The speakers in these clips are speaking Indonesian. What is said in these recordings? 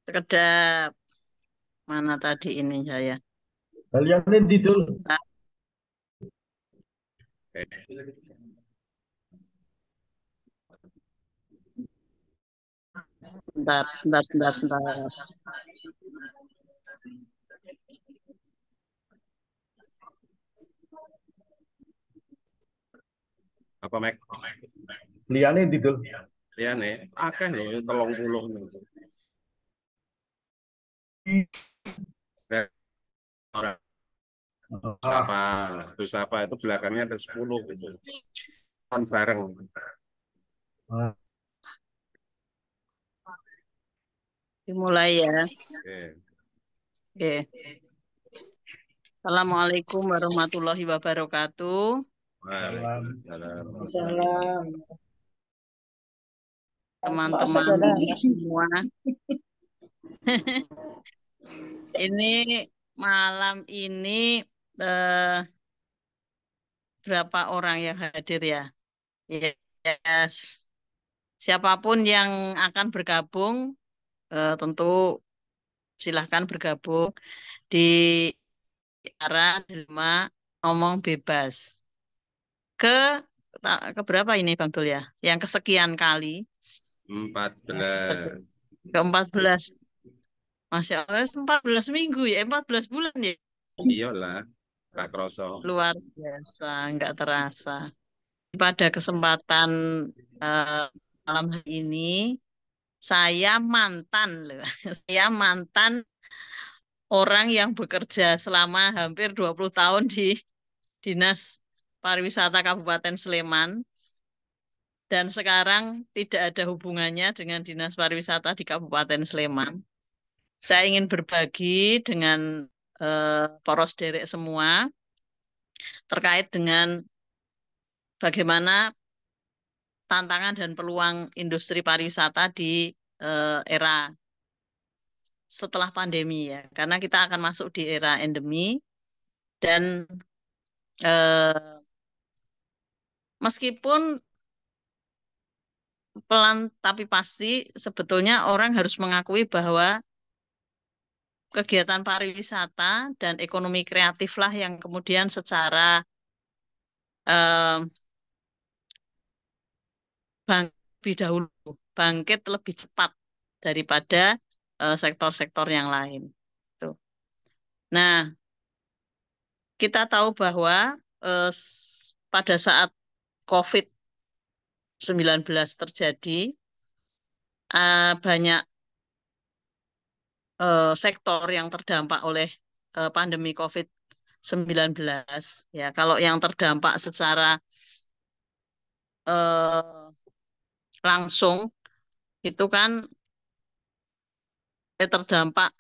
Kedap. Mana tadi ini saya? Kalian tidur. Sebentar, sebentar, sebentar, sebentar, sebentar. Apa Mek? Liane tidur. Ya nih, akeh lho 30 niku. Orang Ah, Sapa, terus apa itu belakangnya ada 10 gitu. Kan bareng. ah. Dimulai ya. Oke. Oke. Assalamualaikum warahmatullahi wabarakatuh. Salam. Waalaikumsalam. Salam. Masa Teman-teman ada? semua. Ini malam ini eh, berapa orang yang hadir ya? Yes. Siapapun yang akan bergabung, tentu silahkan bergabung di arah Delma ngomong bebas. Ke ke berapa ini Bang Dul ya? Yang kesekian kali, 14. ke-14. Masya Allah, 14 minggu ya, 14 bulan ya. Iyalah, Pak Kroso. Luar biasa, nggak terasa. Pada kesempatan eh, malam hari ini, saya mantan loh. Saya mantan orang yang bekerja selama hampir 20 tahun di Dinas Pariwisata Kabupaten Sleman. Dan sekarang tidak ada hubungannya dengan Dinas Pariwisata di Kabupaten Sleman. Saya ingin berbagi dengan poros derek semua terkait dengan bagaimana tantangan dan peluang industri pariwisata di era setelah pandemi ya. Karena kita akan masuk di era endemi dan eh, meskipun pelan tapi pasti sebetulnya orang harus mengakui bahwa kegiatan pariwisata dan ekonomi kreatif lah yang kemudian secara eh, lebih dahulu bangkit lebih cepat daripada sektor-sektor yang lain. Tuh. Nah, kita tahu bahwa pada saat COVID-19 terjadi, banyak sektor yang terdampak oleh pandemi COVID-19. Ya, kalau yang terdampak secara eh, langsung itu kan terdampak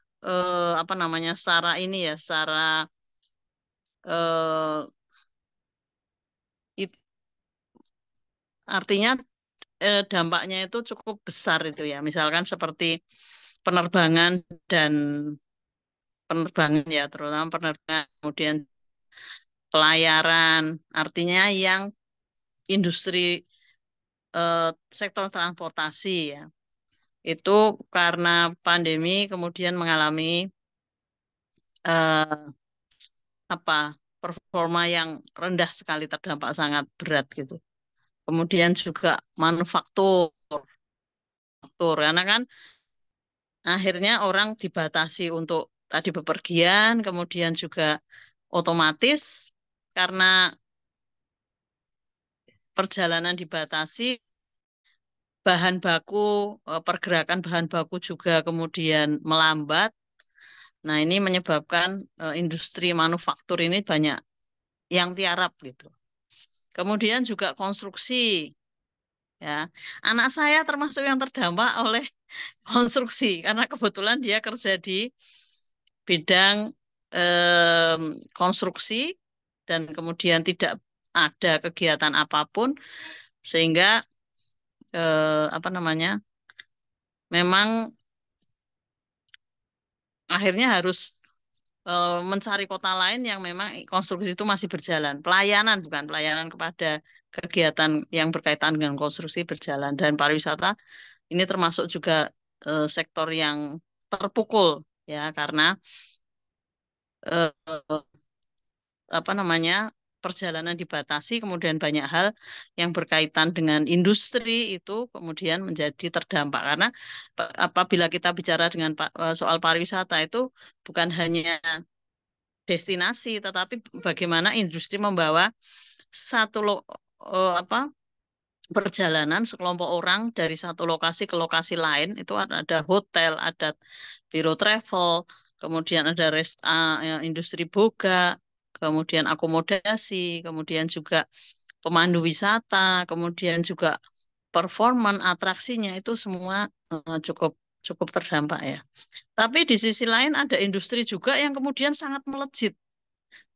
apa namanya secara ini ya, secara eh, it- artinya dampaknya itu cukup besar itu ya. Misalkan seperti penerbangan dan penerbangan ya, terutama penerbangan, kemudian pelayaran, artinya yang industri eh, sektor transportasi ya. Itu karena pandemi kemudian mengalami eh, apa performa yang rendah sekali terdampak sangat berat gitu. Kemudian juga manufaktur, karena kan akhirnya orang dibatasi untuk tadi bepergian, kemudian juga otomatis karena perjalanan dibatasi, bahan baku, pergerakan bahan baku juga kemudian melambat. Nah, ini menyebabkan industri manufaktur ini banyak yang tiarap gitu. Kemudian juga konstruksi, ya. Anak saya termasuk yang terdampak oleh konstruksi karena kebetulan dia kerja di bidang em, konstruksi dan kemudian tidak ada kegiatan apapun sehingga apa namanya memang akhirnya harus mencari kota lain yang memang konstruksi itu masih berjalan. Pelayanan bukan pelayanan kepada kegiatan yang berkaitan dengan konstruksi berjalan dan pariwisata ini termasuk juga sektor yang terpukul ya karena eh, apa namanya perjalanan dibatasi, kemudian banyak hal yang berkaitan dengan industri itu kemudian menjadi terdampak karena apabila kita bicara dengan soal pariwisata itu bukan hanya destinasi, tetapi bagaimana industri membawa satu apa perjalanan sekelompok orang dari satu lokasi ke lokasi lain itu ada hotel, ada biro travel, kemudian ada industri boga, kemudian akomodasi, kemudian juga pemandu wisata, kemudian juga performan atraksinya itu semua cukup cukup terdampak ya. Tapi di sisi lain ada industri juga yang kemudian sangat melejit.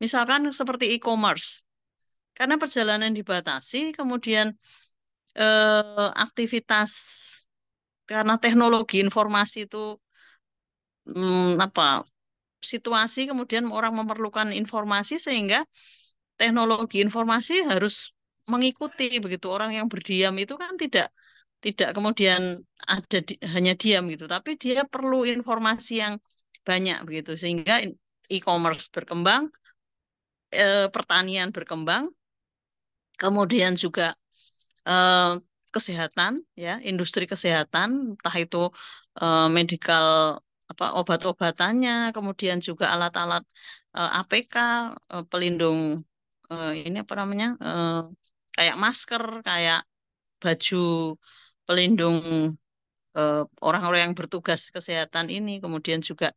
Misalkan seperti e-commerce. Karena perjalanan dibatasi, kemudian aktivitas karena teknologi informasi itu apa situasi kemudian orang memerlukan informasi sehingga teknologi informasi harus mengikuti begitu orang yang berdiam itu kan tidak kemudian hanya diam gitu tapi dia perlu informasi yang banyak begitu sehingga e-commerce berkembang pertanian berkembang kemudian juga eh, kesehatan, ya, industri kesehatan, entah itu medical apa obat-obatannya, kemudian juga alat-alat APK, pelindung ini apa namanya, kayak masker, kayak baju pelindung eh, orang-orang yang bertugas kesehatan ini, kemudian juga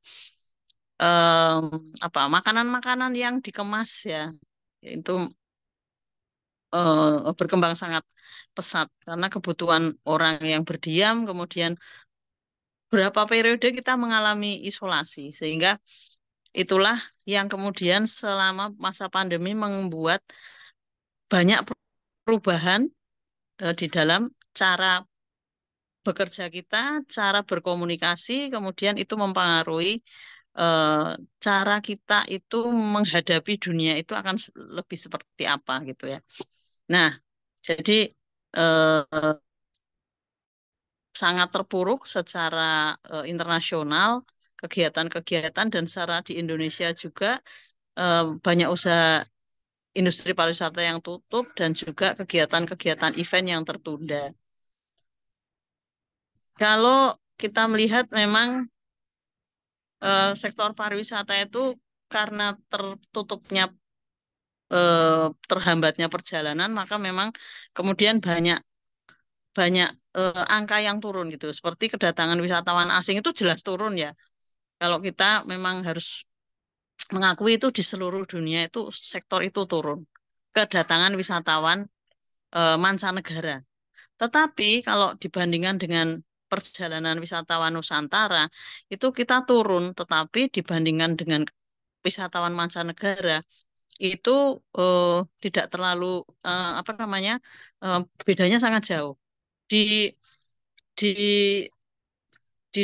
em, apa makanan-makanan yang dikemas ya, itu berkembang sangat pesat karena kebutuhan orang yang berdiam, kemudian berapa periode kita mengalami isolasi, sehingga itulah yang kemudian selama masa pandemi membuat banyak perubahan di dalam cara bekerja kita, cara berkomunikasi, kemudian itu mempengaruhi eh, cara kita itu menghadapi dunia itu akan lebih seperti apa gitu ya. Nah, jadi eh, sangat terpuruk secara internasional kegiatan-kegiatan dan secara di Indonesia juga banyak usaha industri pariwisata yang tutup dan juga kegiatan-kegiatan event yang tertunda. Kalau kita melihat memang sektor pariwisata itu karena tertutupnya terhambatnya perjalanan maka memang kemudian banyak banyak angka yang turun gitu. Seperti kedatangan wisatawan asing itu jelas turun ya. Kalau kita memang harus mengakui itu di seluruh dunia itu sektor itu turun. Kedatangan wisatawan mancanegara. Tetapi kalau dibandingkan dengan perjalanan wisatawan Nusantara, itu kita turun. Tetapi dibandingkan dengan wisatawan mancanegara, itu eh, tidak terlalu apa namanya bedanya sangat jauh. Di di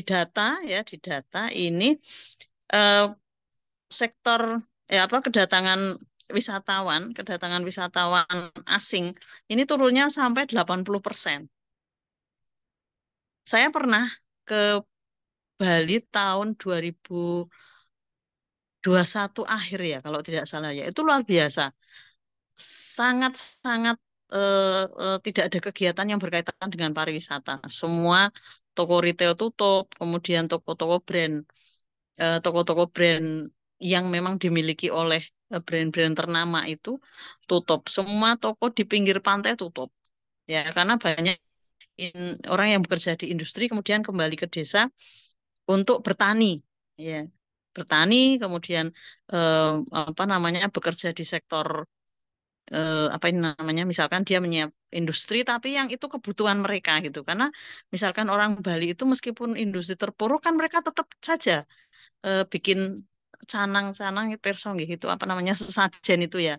data ya di data ini eh, sektor ya apa kedatangan wisatawan asing ini turunnya sampai 80%. Saya pernah ke Bali tahun 2021 akhir ya kalau tidak salah ya. Itu luar biasa. Sangat-sangat tidak ada kegiatan yang berkaitan dengan pariwisata. Semua toko retail tutup, kemudian toko-toko brand yang memang dimiliki oleh brand-brand ternama itu tutup. Semua toko di pinggir pantai tutup. Ya, karena banyak orang yang bekerja di industri kemudian kembali ke desa untuk bertani. Ya, bertani kemudian eh, apa namanya bekerja di sektor apa ini namanya misalkan dia menyiap industri tapi yang itu kebutuhan mereka gitu karena misalkan orang Bali itu meskipun industri terpuruk kan mereka tetap saja bikin canang-canang perso gitu apa namanya sesajen itu ya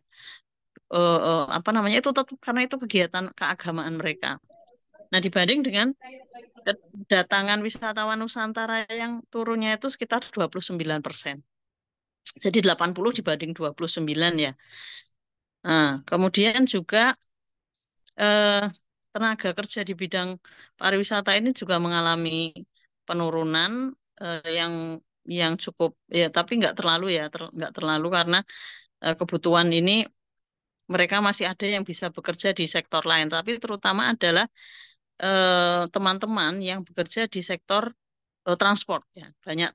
apa namanya itu tetap karena itu kegiatan keagamaan mereka. Nah dibanding dengan kedatangan wisatawan Nusantara yang turunnya itu sekitar 29%. Jadi 80 dibanding 29 ya. Nah, kemudian juga eh, tenaga kerja di bidang pariwisata ini juga mengalami penurunan yang cukup ya, tapi nggak terlalu ya, nggak terlalu karena kebutuhan ini mereka masih ada yang bisa bekerja di sektor lain, tapi terutama adalah teman-teman yang bekerja di sektor transport ya, banyak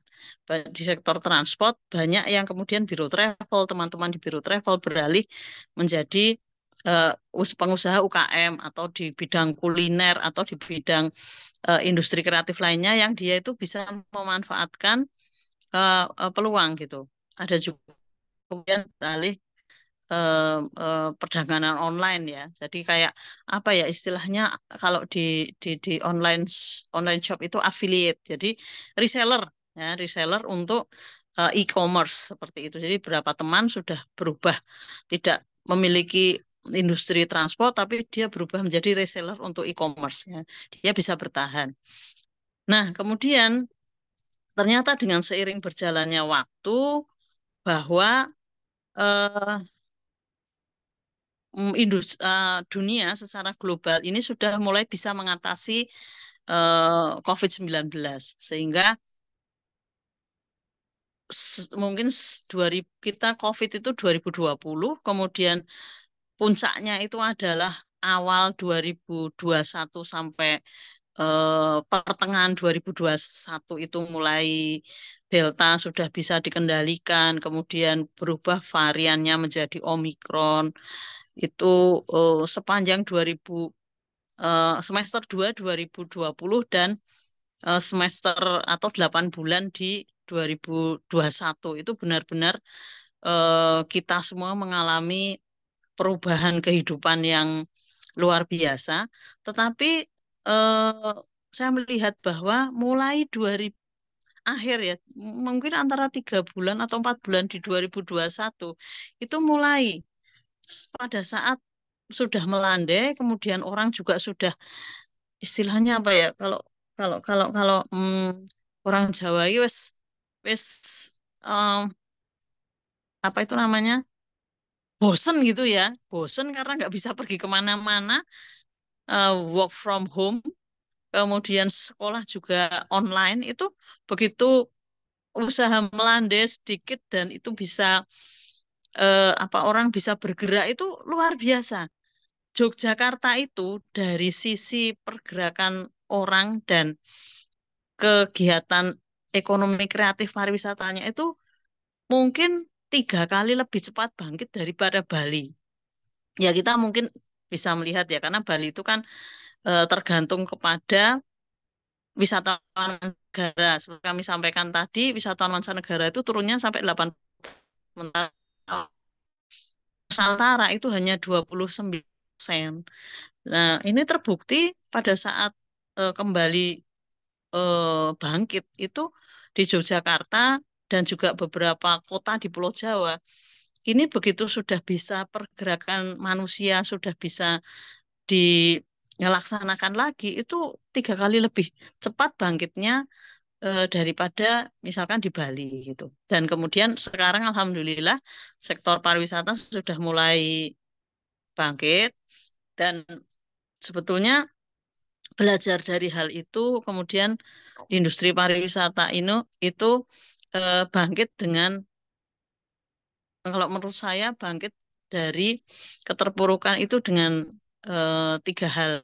di sektor transport banyak yang kemudian biro travel, teman-teman di biro travel beralih menjadi eh, pengusaha UKM atau di bidang kuliner atau di bidang industri kreatif lainnya yang dia itu bisa memanfaatkan peluang gitu. Ada juga kemudian beralih perdagangan online ya. Jadi kayak apa ya istilahnya kalau di online shop itu affiliate. Jadi reseller ya, reseller untuk e-commerce seperti itu. Jadi beberapa teman sudah berubah tidak memiliki industri transport tapi dia berubah menjadi reseller untuk e-commerce ya. Dia bisa bertahan. Nah, kemudian ternyata dengan seiring berjalannya waktu bahwa eh, dunia secara global ini sudah mulai bisa mengatasi COVID-19 sehingga mungkin 2000 kita COVID itu 2020 kemudian puncaknya itu adalah awal 2021 sampai pertengahan 2021 itu mulai Delta sudah bisa dikendalikan kemudian berubah variannya menjadi Omikron itu sepanjang 2000 semester 2 2020 dan semester atau 8 bulan di 2021 itu benar-benar kita semua mengalami perubahan kehidupan yang luar biasa. Tetapi eh, saya melihat bahwa mulai 2000 akhir ya, mungkin antara 3 bulan atau 4 bulan di 2021 itu mulai pada saat sudah melandai, kemudian orang juga sudah istilahnya apa ya kalau orang Jawa itu wes em, apa itu namanya bosen gitu ya bosen karena nggak bisa pergi kemana-mana work from home kemudian sekolah juga online itu begitu usaha melandai sedikit dan itu bisa apa orang bisa bergerak itu luar biasa. Yogyakarta itu dari sisi pergerakan orang dan kegiatan ekonomi kreatif pariwisatanya itu mungkin 3 kali lebih cepat bangkit daripada Bali. Ya kita mungkin bisa melihat ya karena Bali itu kan tergantung kepada wisatawan mancanegara. Seperti kami sampaikan tadi, wisatawan mancanegara itu turunnya sampai 8 Nusantara itu hanya 29%. Nah, ini terbukti pada saat kembali bangkit itu di Yogyakarta dan juga beberapa kota di Pulau Jawa. Ini begitu sudah bisa pergerakan manusia sudah bisa dilaksanakan lagi, itu 3 kali lebih cepat bangkitnya daripada misalkan di Bali gitu. Dan kemudian sekarang Alhamdulillah sektor pariwisata sudah mulai bangkit dan sebetulnya belajar dari hal itu kemudian industri pariwisata itu bangkit dengan kalau menurut saya bangkit dari keterpurukan itu dengan 3 hal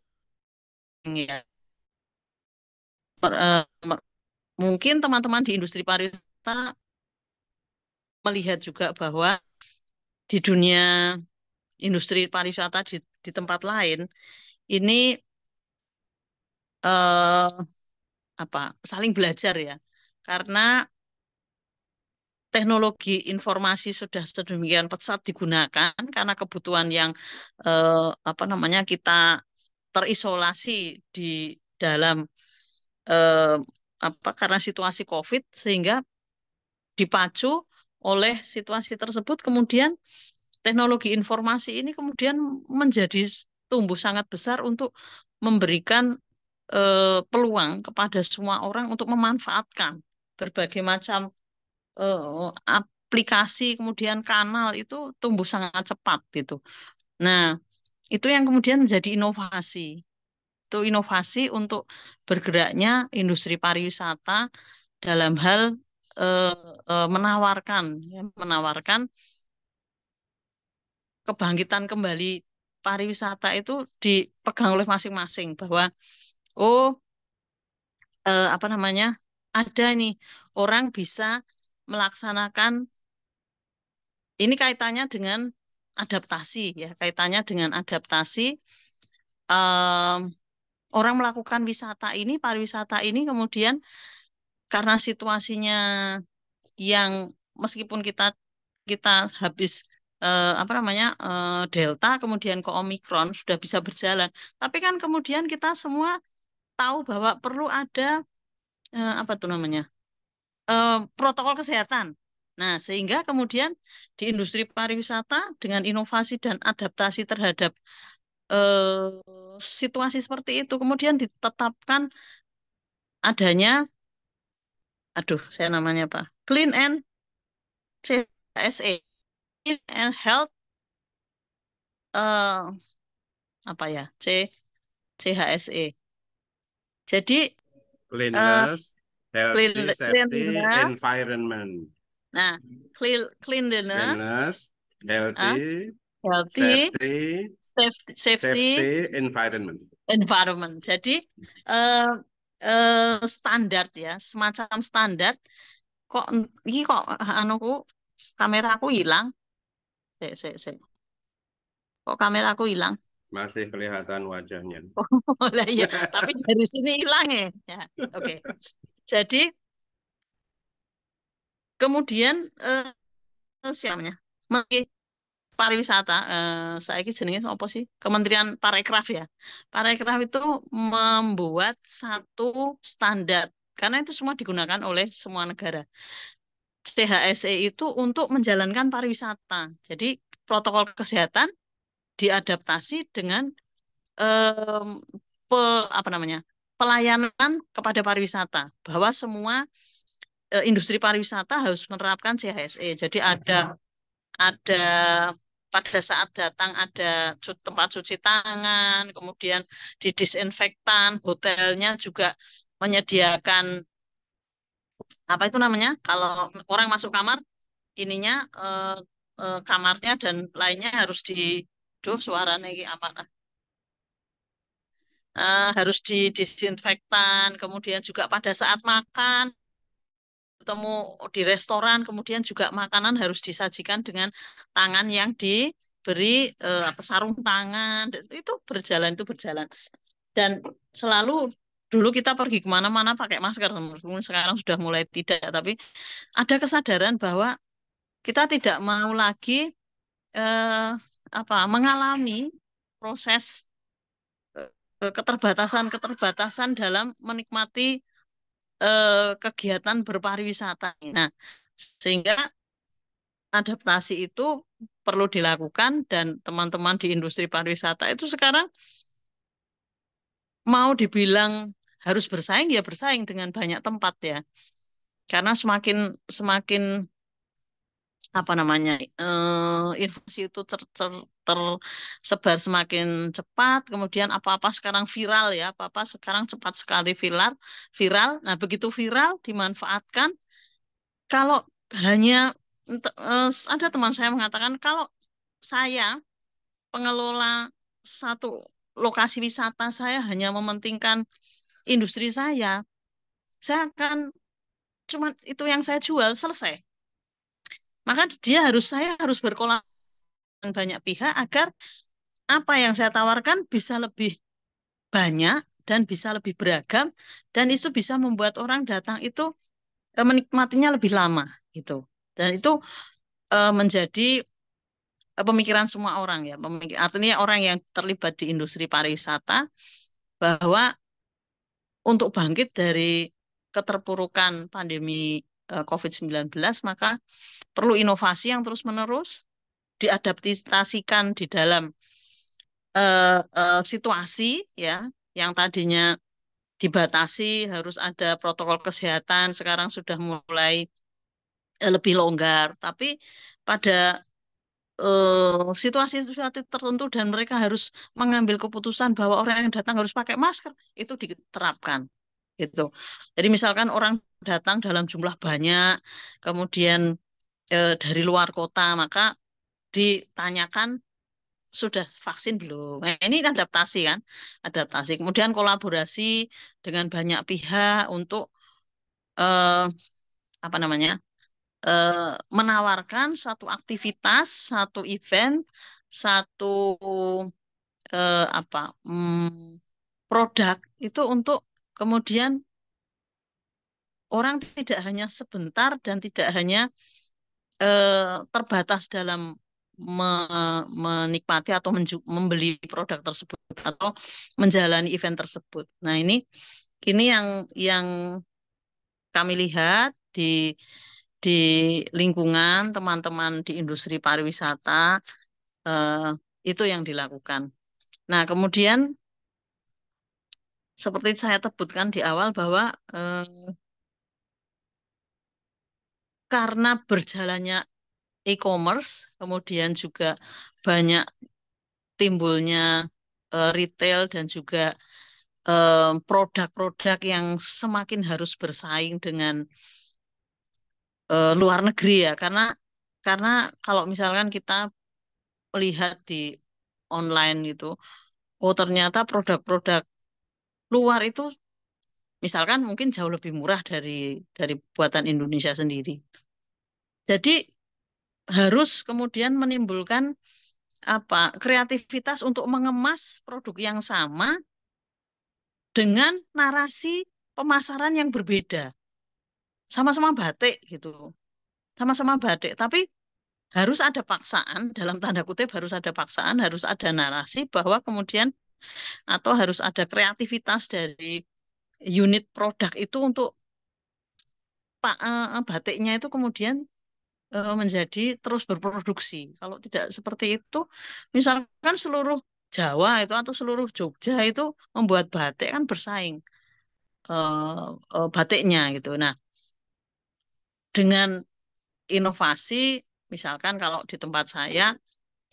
ya. Mungkin teman-teman di industri pariwisata melihat juga bahwa di dunia industri pariwisata di tempat lain ini eh, apa saling belajar ya karena teknologi informasi sudah sedemikian pesat digunakan karena kebutuhan yang apa namanya kita terisolasi di dalam eh, apa karena situasi COVID sehingga dipacu oleh situasi tersebut kemudian teknologi informasi ini kemudian menjadi tumbuh sangat besar untuk memberikan peluang kepada semua orang untuk memanfaatkan berbagai macam aplikasi kemudian kanal itu tumbuh sangat cepat gitu. Nah, itu yang kemudian menjadi inovasi. Itu inovasi untuk bergeraknya industri pariwisata dalam hal eh, menawarkan, ya, menawarkan kebangkitan kembali pariwisata itu dipegang oleh masing-masing bahwa oh apa namanya ada nih orang bisa melaksanakan ini kaitannya dengan adaptasi ya kaitannya dengan adaptasi em, orang melakukan wisata ini pariwisata ini kemudian karena situasinya yang meskipun kita kita habis apa namanya Delta kemudian ke Omikron sudah bisa berjalan tapi kan kemudian kita semua tahu bahwa perlu ada apa tuh namanya protokol kesehatan. Nah, sehingga kemudian di industri pariwisata dengan inovasi dan adaptasi terhadap situasi seperti itu, kemudian ditetapkan adanya, aduh, saya namanya apa? Clean and CHSE, Clean and Health, eh, apa ya? CHSE. Jadi eh, Cleanliness, healthy, safety, cleanliness, environment. nah, cleanliness, Cleanliness, ah, healthy, healthy, safety, safety, safety, environment. environment. Jadi eh standar ya, semacam standar. Kok ini kok anuku kameraku hilang? Sik. Kok kameraku hilang? Masih kelihatan wajahnya. Oh lah iya, tapi dari sini hilang ya. Ya, oke. Jadi kemudian siapanya? Menteri Pariwisata, saya ini jenenge apa sih? Kementerian Parekraf ya. Parekraf itu membuat satu standar karena itu semua digunakan oleh semua negara. CHSE itu untuk menjalankan pariwisata. Jadi protokol kesehatan diadaptasi dengan em, apa namanya pelayanan kepada pariwisata. Bahwa semua industri pariwisata harus menerapkan CHSE. Jadi ada pada saat datang ada tempat cuci tangan, kemudian didisinfektan, hotelnya juga menyediakan apa itu namanya? Kalau orang masuk kamar ininya kamarnya dan lainnya harus duh suaranya ini apa harus didisinfektan kemudian juga pada saat makan ketemu di restoran kemudian juga makanan harus disajikan dengan tangan yang diberi apa sarung tangan dan itu berjalan dan selalu dulu kita pergi kemana-mana pakai masker meskipun sekarang sudah mulai tidak tapi ada kesadaran bahwa kita tidak mau lagi eh, apa mengalami proses keterbatasan-keterbatasan dalam menikmati kegiatan berpariwisata. Nah, sehingga adaptasi itu perlu dilakukan dan teman-teman di industri pariwisata itu sekarang mau dibilang harus bersaing ya bersaing dengan banyak tempat ya. Karena semakin semakin apa namanya informasi itu tersebar semakin cepat kemudian apa-apa sekarang viral ya apa-apa sekarang cepat sekali viral nah begitu viral dimanfaatkan kalau hanya ada teman saya mengatakan kalau saya pengelola satu lokasi wisata saya hanya mementingkan industri saya akan cuma itu yang saya jual selesai maka saya harus berkolaborasi dengan banyak pihak agar apa yang saya tawarkan bisa lebih banyak dan bisa lebih beragam dan itu bisa membuat orang datang itu menikmatinya lebih lama gitu. Dan itu menjadi pemikiran semua orang ya. Artinya orang yang terlibat di industri pariwisata bahwa untuk bangkit dari keterpurukan pandemi COVID-19 maka perlu inovasi yang terus-menerus diadaptasikan di dalam situasi ya yang tadinya dibatasi harus ada protokol kesehatan sekarang sudah mulai lebih longgar tapi pada situasi-situasi tertentu dan mereka harus mengambil keputusan bahwa orang yang datang harus pakai masker itu diterapkan gitu. Jadi misalkan orang datang dalam jumlah banyak, kemudian dari luar kota, maka ditanyakan sudah vaksin belum? Nah, ini adaptasi kan, adaptasi. Kemudian kolaborasi dengan banyak pihak untuk eh, apa namanya, eh, menawarkan satu aktivitas, satu event, satu apa produk itu untuk kemudian orang tidak hanya sebentar dan tidak hanya terbatas dalam menikmati atau membeli produk tersebut atau menjalani event tersebut. Nah, ini yang kami lihat di lingkungan teman-teman di industri pariwisata eh, itu yang dilakukan. Nah, kemudian seperti saya sebutkan di awal bahwa karena berjalannya e-commerce, kemudian juga banyak timbulnya retail dan juga produk-produk yang semakin harus bersaing dengan luar negeri ya, karena kalau misalkan kita lihat di online gitu, oh ternyata produk-produk luar itu misalkan mungkin jauh lebih murah dari buatan Indonesia sendiri. Jadi harus kemudian menimbulkan apa kreativitas untuk mengemas produk yang sama dengan narasi pemasaran yang berbeda. Sama-sama batik gitu. Sama-sama batik, tapi harus ada paksaan, dalam tanda kutip harus ada paksaan, harus ada narasi bahwa kemudian atau harus ada kreativitas dari unit produk itu untuk batiknya itu kemudian menjadi terus berproduksi. Kalau tidak seperti itu, misalkan seluruh Jawa itu atau seluruh Jogja itu membuat batik kan bersaing batiknya gitu. Nah, dengan inovasi, misalkan kalau di tempat saya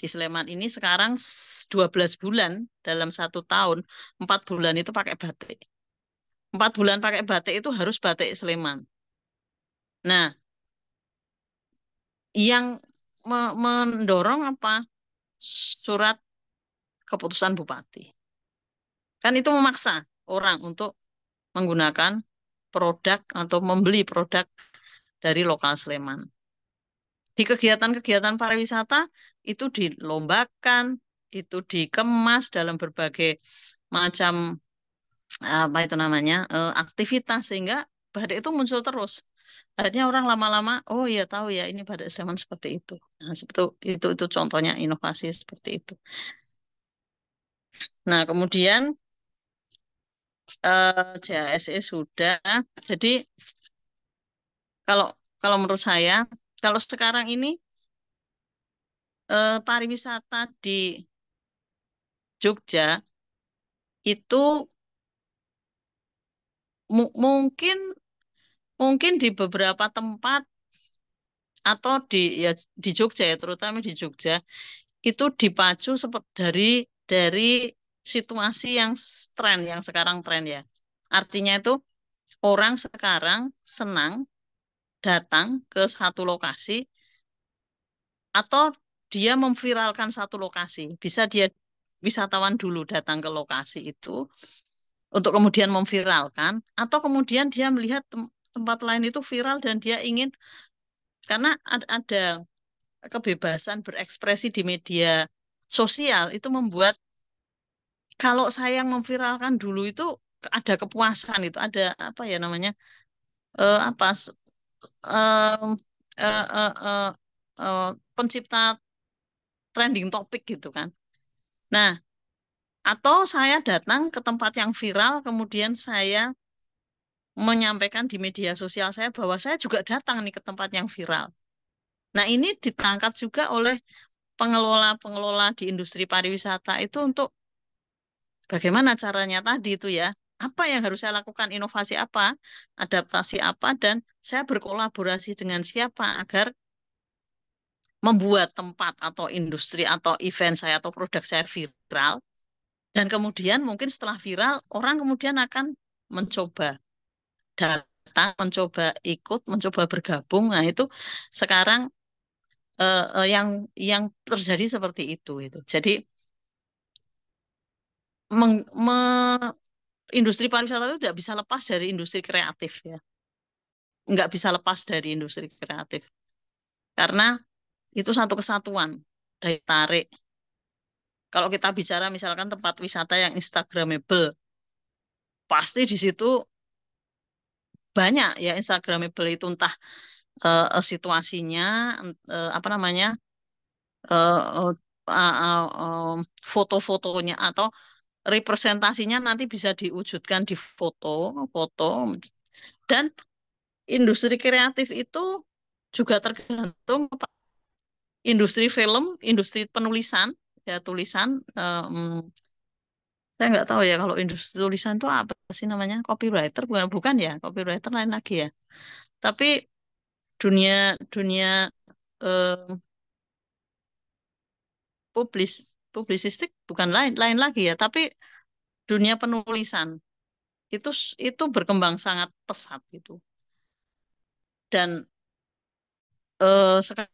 di Sleman ini sekarang 12 bulan dalam 1 tahun, 4 bulan itu pakai batik. 4 bulan pakai batik itu harus batik Sleman. Nah, yang mendorong apa? Surat keputusan bupati. Kan itu memaksa orang untuk menggunakan produk atau membeli produk dari lokal Sleman. Di kegiatan-kegiatan pariwisata itu dilombakan, itu dikemas dalam berbagai macam apa itu namanya aktivitas sehingga badak itu muncul terus. Akhirnya orang lama-lama, oh iya tahu ya ini badak Sleman seperti itu. Nah, seperti itu contohnya inovasi seperti itu. Nah, kemudian JHSE sudah. Jadi kalau kalau menurut saya, kalau sekarang ini pariwisata di Jogja itu mungkin mungkin di beberapa tempat atau ya di Jogja ya terutama di Jogja itu dipacu seperti dari situasi yang tren yang sekarang tren ya. Artinya itu orang sekarang senang datang ke satu lokasi atau dia memviralkan satu lokasi. Bisa dia wisatawan dulu datang ke lokasi itu untuk kemudian memviralkan atau kemudian dia melihat tempat lain itu viral dan dia ingin karena ada kebebasan berekspresi di media sosial itu membuat kalau saya yang memviralkan dulu itu ada kepuasan itu ada apa ya namanya apa em, eh, eh, eh, eh, pencipta trending topik gitu kan. Nah, atau saya datang ke tempat yang viral kemudian saya menyampaikan di media sosial saya bahwa saya juga datang nih ke tempat yang viral. Nah, ini ditangkap juga oleh pengelola-pengelola di industri pariwisata itu untuk bagaimana caranya tadi itu ya. Apa yang harus saya lakukan, inovasi apa, adaptasi apa, dan saya berkolaborasi dengan siapa agar membuat tempat atau industri atau event saya atau produk saya viral. Dan kemudian mungkin setelah viral, orang kemudian akan mencoba. datang, mencoba ikut, mencoba bergabung. Nah, itu sekarang yang terjadi seperti itu. Jadi industri pariwisata itu tidak bisa lepas dari industri kreatif ya. Nggak bisa lepas dari industri kreatif. Karena itu satu kesatuan, daya tarik. Kalau kita bicara misalkan tempat wisata yang Instagramable, pasti di situ banyak ya Instagramable itu entah situasinya, apa namanya, eh, eh, foto-fotonya atau representasinya nanti bisa diwujudkan di foto, dan industri kreatif itu juga tergantung industri film, industri penulisan, ya tulisan. Saya nggak tahu ya kalau industri tulisan itu apa sih namanya? Copywriter bukan bukan ya? Copywriter lain lagi ya. Tapi dunia dunia eh, publis publisistik bukan lain lain lagi ya. Tapi dunia penulisan itu berkembang sangat pesat gitu. Dan sekarang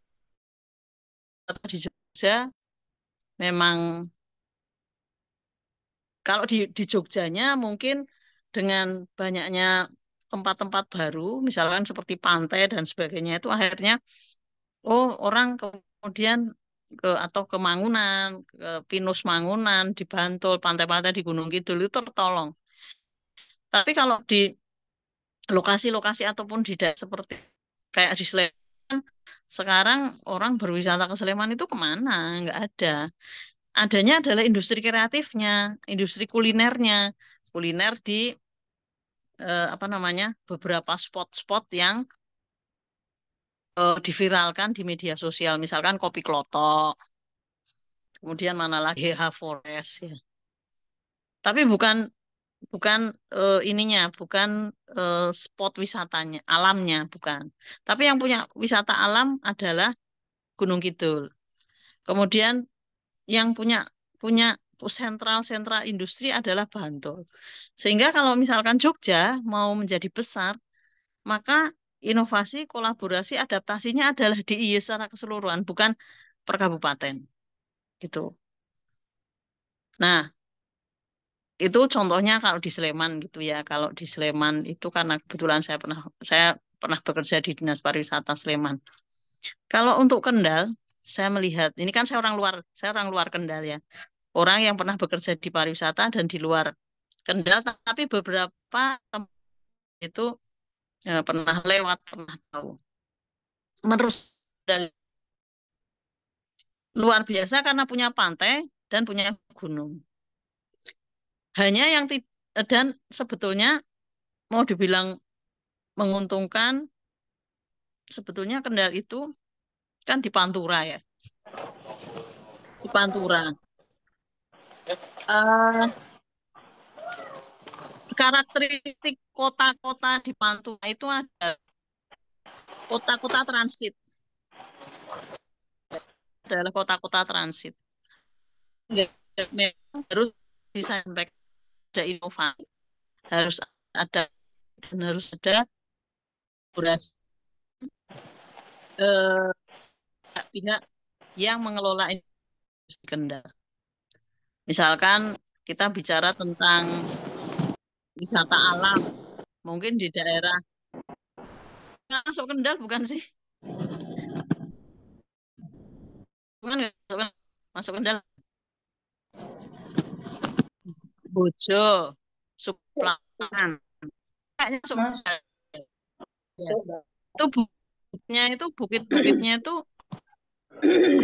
di Jogja memang kalau di Jogjanya mungkin dengan banyaknya tempat-tempat baru, misalkan seperti pantai dan sebagainya itu akhirnya orang kemudian atau ke Mangunan, ke Pinus Mangunan, di Bantul, pantai-pantai di Gunung Kidul itu tertolong. Tapi kalau di lokasi-lokasi ataupun di daerah seperti kayak di Sleman, sekarang orang berwisata ke Sleman itu kemana? Nggak ada. Adanya adalah industri kreatifnya, industri kulinernya, kuliner di apa namanya beberapa spot-spot yang diviralkan di media sosial, misalkan Kopi Klotok, kemudian mana lagi H Forest ya. Tapi bukan bukan ininya, bukan spot wisatanya, alamnya bukan. Tapi yang punya wisata alam adalah Gunung Kidul. Kemudian yang punya punya sentral-sentral industri adalah Bantul. Sehingga kalau misalkan Jogja mau menjadi besar, maka inovasi, kolaborasi, adaptasinya adalah DIY secara keseluruhan, bukan per kabupaten. Gitu. Nah, itu contohnya kalau di Sleman gitu ya. Kalau di Sleman itu karena kebetulan saya pernah bekerja di Dinas Pariwisata Sleman. Kalau untuk Kendal, saya melihat ini kan saya orang luar Kendal ya. Orang yang pernah bekerja di pariwisata dan di luar Kendal, tapi beberapa tempat itu pernah lewat, pernah tahu. Menurut Kendal luar biasa karena punya pantai dan punya gunung. Hanya yang dan sebetulnya mau dibilang menguntungkan, sebetulnya Kendal itu kan di Pantura ya, di Pantura. Eh Karakteristik kota-kota di Pantura itu ada kota-kota transit, adalah kota-kota transit. Nggak- Memang harus disampaikan ada inovasi, harus ada dan harus ada kolaborasi eh, pihak yang mengelola industri Kendal. Misalkan kita bicara tentang wisata alam, mungkin di daerah nggak masuk Kendal bukan sih? Bukan nggak masuk Kendal. Bojo, Suplangan, kayaknya masuk Kendal. Ya. Itu bukit-bukitnya itu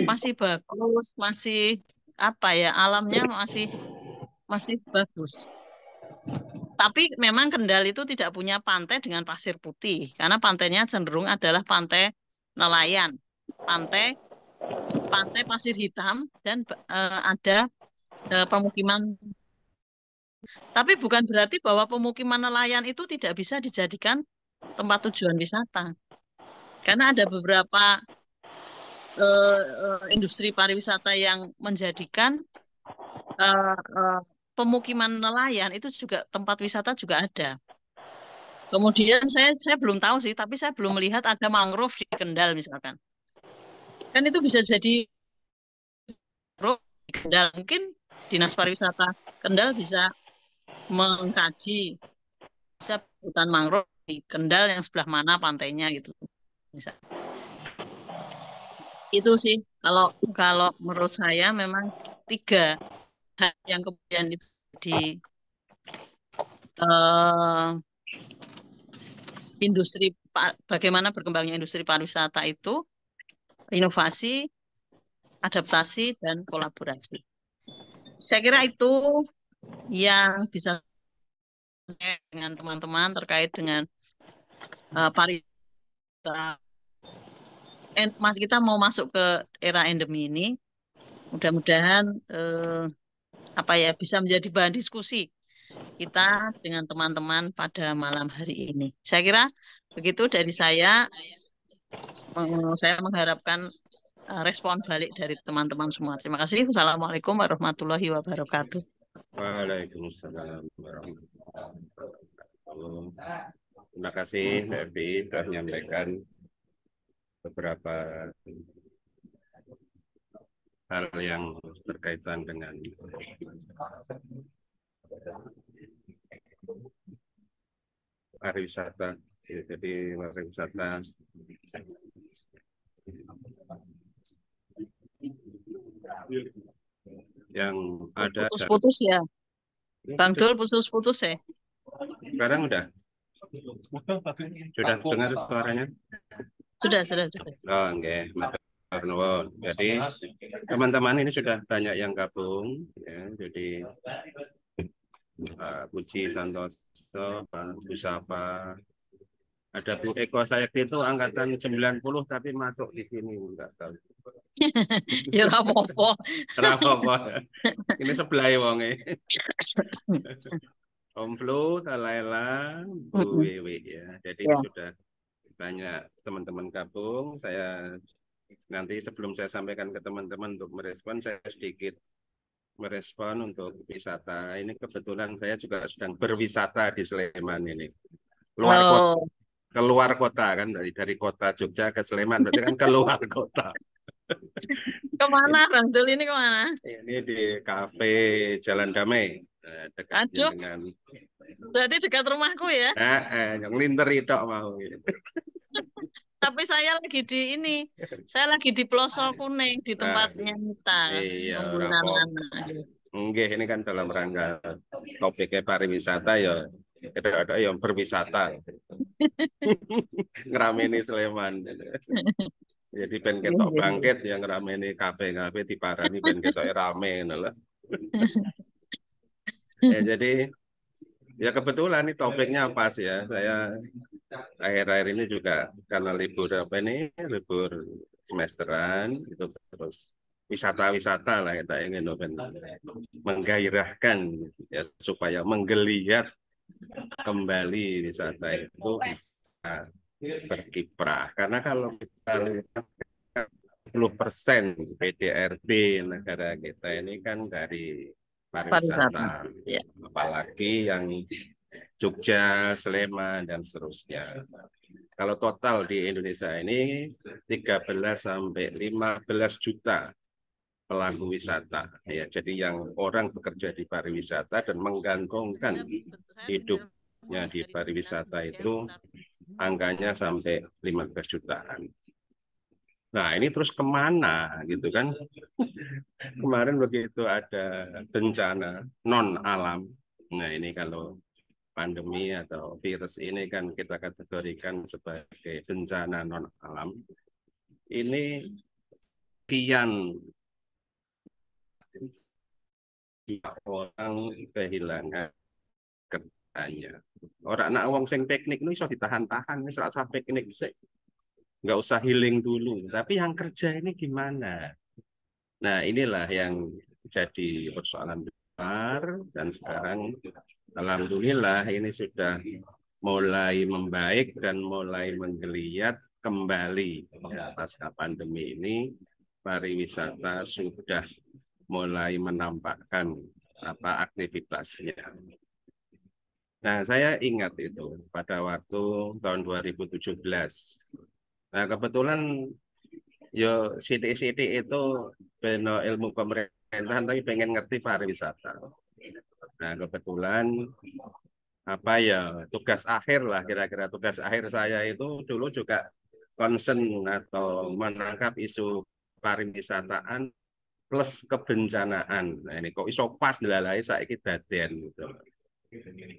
masih bagus, masih apa ya, alamnya masih masih bagus. Tapi memang Kendal itu tidak punya pantai dengan pasir putih, karena pantainya cenderung adalah pantai nelayan, pantai pantai pasir hitam dan ada pemukiman. Tapi bukan berarti bahwa pemukiman nelayan itu tidak bisa dijadikan tempat tujuan wisata, karena ada beberapa industri pariwisata yang menjadikan eh, eh, pemukiman nelayan itu juga tempat wisata juga ada. Kemudian saya belum tahu sih, tapi saya belum melihat ada mangrove di Kendal misalkan. Kan itu bisa jadi mangrove di Kendal. Mungkin Dinas Pariwisata Kendal bisa mengkaji bisa hutan mangrove di Kendal yang sebelah mana pantainya gitu. Bisa. Itu sih kalau kalau menurut saya memang tiga hal yang kemudian itu di eh, bagaimana berkembangnya industri pariwisata itu inovasi, adaptasi dan kolaborasi. Saya kira itu yang bisa saya dengan teman-teman terkait dengan pariwisata. Mas kita mau masuk ke era endemi ini, mudah-mudahan apa ya bisa menjadi bahan diskusi kita dengan teman-teman pada malam hari ini. Saya kira begitu dari saya. Saya mengharapkan respon balik dari teman-teman semua. Terima kasih. Wassalamualaikum warahmatullahi wabarakatuh. Waalaikumsalam warahmatullahi wabarakatuh. Terima kasih Mbak Evi sudah menyampaikan beberapa hal yang berkaitan dengan pariwisata. Jadi pariwisata yang ada Putus-putus ya. Bang Dul putus-putus ya. Sekarang udah dengar suaranya? Sudah. Oh, enggak. Jadi teman-teman ini sudah banyak yang gabung ya. Jadi Pak Puji Santoso, Pak Busapa, ada Bu Eko Sayakti itu angkatan 90 tapi masuk di sini enggak tahu. Ya rapopo. Rapopo. Ini sebelah wonge. Om Flu, Talaila, Bu Wiwi ya. Jadi Ya. sudah banyak teman-teman gabung. Saya nanti sebelum saya sampaikan ke teman-teman untuk merespon, saya sedikit merespon untuk wisata. Ini kebetulan saya juga sedang berwisata di Sleman ini. Keluar kota kan dari kota Jogja ke Sleman berarti kan keluar kota. Kemana Bang Dul ini kemana? Ini di kafe Jalan Damai dekatnya dengan. Berarti dekat rumahku ya? Yang linter itu mau. Tapi saya lagi di pelosok kuning di tempatnya Nita. Iya, Nungguin anak-anak. Enggak, ini kan dalam rangka topiknya pariwisata ya. Ada yang berwisata. Ngerameni Sleman. Jadi ben ketok bangkit yang ngerameni kafe-kafe di Parani ben ketok rame lah. Ya jadi ya kebetulan ini topiknya pas ya. Saya akhir-akhir ini juga karena libur libur semesteran itu terus wisata-wisata lah kita ingin menggairahkan ya supaya menggeliat kembali wisata itu bisa berkiprah karena kalau kita lihat 10% PDRB negara kita ini kan dari pariwisata. Ya. Apalagi yang Jogja, Sleman, dan seterusnya. Kalau total di Indonesia ini 13 sampai 15 juta pelaku wisata. Ya, jadi yang orang bekerja di pariwisata dan menggantungkan hidupnya di pariwisata itu angkanya sampai 15 jutaan. Nah, ini terus kemana gitu kan? Kemarin begitu ada bencana non-alam. Nah, ini kalau pandemi atau virus ini kan kita kategorikan sebagai bencana non-alam. Ini kian orang kehilangan kerjanya. Orang anak wong sing piknik ini bisa ditahan-tahan, ini serasa piknik sih. Nggak usah healing dulu. Tapi yang kerja ini gimana? Nah, inilah yang jadi persoalan besar dan sekarang alhamdulillah ini sudah mulai membaik dan mulai menggeliat kembali ya, pasca pandemi ini pariwisata sudah mulai menampakkan aktivitasnya. Nah, saya ingat itu pada waktu tahun 2017. Nah, kebetulan yo sidik-sidik itu beno ilmu pemerintahan tapi pengen ngerti pariwisata. Nah, kebetulan apa ya tugas akhir lah kira-kira tugas akhir saya itu dulu juga concern atau menangkap isu pariwisataan plus kebencanaan. Nah, ini kok iso pas dilalai saiki daden gitu.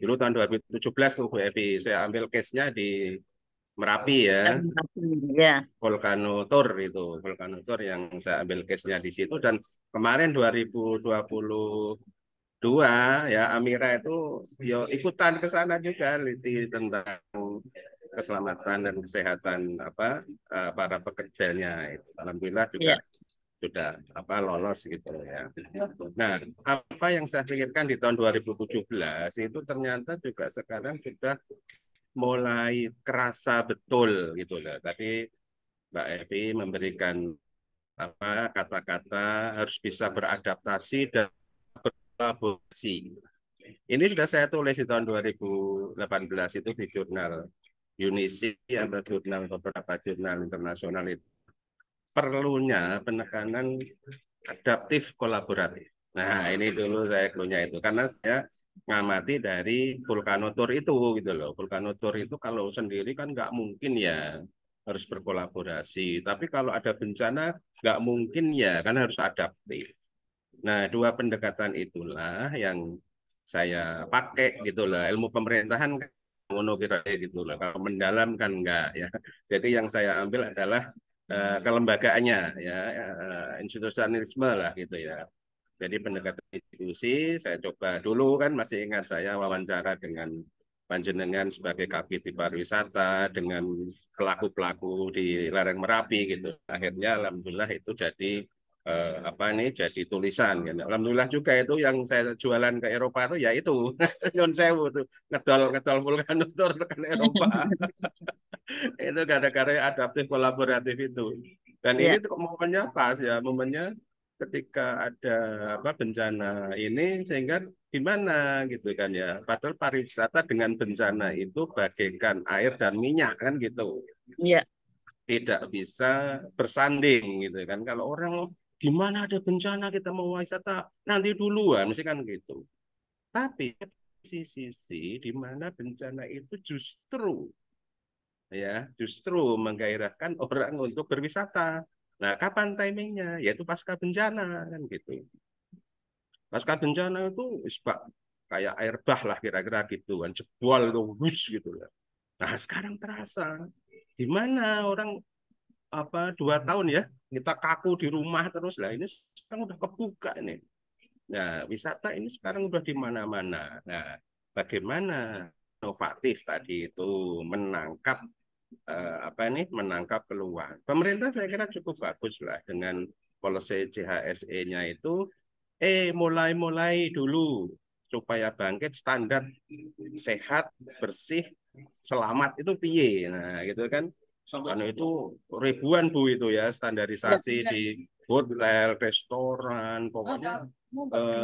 Dulu tahun 2017 tuh Bu Evi, saya ambil case-nya di Merapi ya, Ya, Volcano Tour yang saya ambil case-nya di situ dan kemarin 2022 ya Amira itu yo ikutan ke sana juga liti tentang keselamatan dan kesehatan para pekerjanya itu. Alhamdulillah juga ya, sudah lolos gitu ya. Nah, apa yang saya pikirkan di tahun 2017 itu ternyata juga sekarang sudah mulai kerasa betul gitu loh. Tadi Mbak Evi memberikan kata-kata harus bisa beradaptasi dan berkolaborasi. Ini sudah saya tulis di tahun 2018 itu di jurnal UNISI atau beberapa jurnal internasional itu. Perlunya penekanan adaptif kolaboratif. Nah, ini dulu saya klunya itu karena saya ngamati dari Volcano Tour itu gitu loh. Volcano Tour itu kalau sendiri kan nggak mungkin ya harus berkolaborasi. Tapi kalau ada bencana nggak mungkin ya kan harus adaptif. Nah, dua pendekatan itulah yang saya pakai gitu loh. Ilmu pemerintahan kan ngono kira gitu loh. Kalau mendalam kan enggak ya. Jadi yang saya ambil adalah kelembagaannya ya, institusionalisme lah gitu ya. Jadi pendekatan institusi saya coba dulu kan masih ingat saya wawancara dengan panjenengan sebagai kabid di pariwisata dengan pelaku-pelaku di lereng Merapi gitu. Akhirnya alhamdulillah itu jadi jadi tulisan gitu. Alhamdulillah juga itu yang saya jualan ke Eropa itu ya itu Nyon Sewu tuh ngedol vulkan tur tekan Eropa. Itu gara-gara adaptif kolaboratif itu. Dan ini ya, tuh momennya pas ya, momennya ketika ada bencana ini sehingga gimana gitu kan ya. Padahal pariwisata dengan bencana itu bagaikan air dan minyak kan gitu. ya, Tidak bisa bersanding gitu kan. Kalau orang gimana ada bencana kita mau wisata nanti duluan mesti kan gitu. Tapi sisi di mana bencana itu justru menggairahkan orang untuk berwisata. Nah, kapan timingnya? Yaitu pasca bencana kan gitu. Pasca bencana itu kayak air bah lah kira-kira gitu kan, jebol itu bus gitu lah. Nah, sekarang terasa di mana orang 2 tahun ya kita kaku di rumah terus lah ini sekarang udah kebuka nih. Nah, wisata ini sekarang udah di mana-mana. Nah, bagaimana inovatif tadi itu menangkap peluang. Pemerintah saya kira cukup bagus lah dengan policy CHSE-nya itu mulai dulu supaya bangkit standar sehat, bersih, selamat itu piye. Nah, gitu kan. Karena itu ribuan Bu itu ya standarisasi di hotel, restoran, pokoknya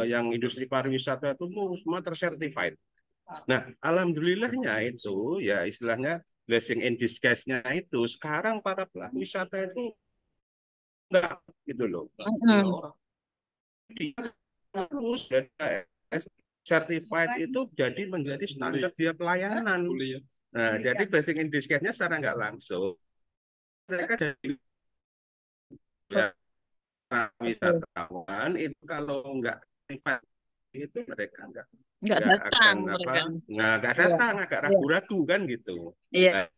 yang industri pariwisata itu semua tersertified. Nah, alhamdulillahnya itu ya istilahnya blessing in disguise-nya itu sekarang para pelaku wisata itu enggak gitu loh. Dia harus certified itu jadi menjadi standar dia pelayanan. Nah, jadi blessing in disguise-nya secara nggak langsung mereka jadi ya, wisatawan itu kalau nggak certified itu mereka nggak nggak datang akan mereka. nggak Iya, datang agak iya, ragu-ragu kan gitu. iya, Nah,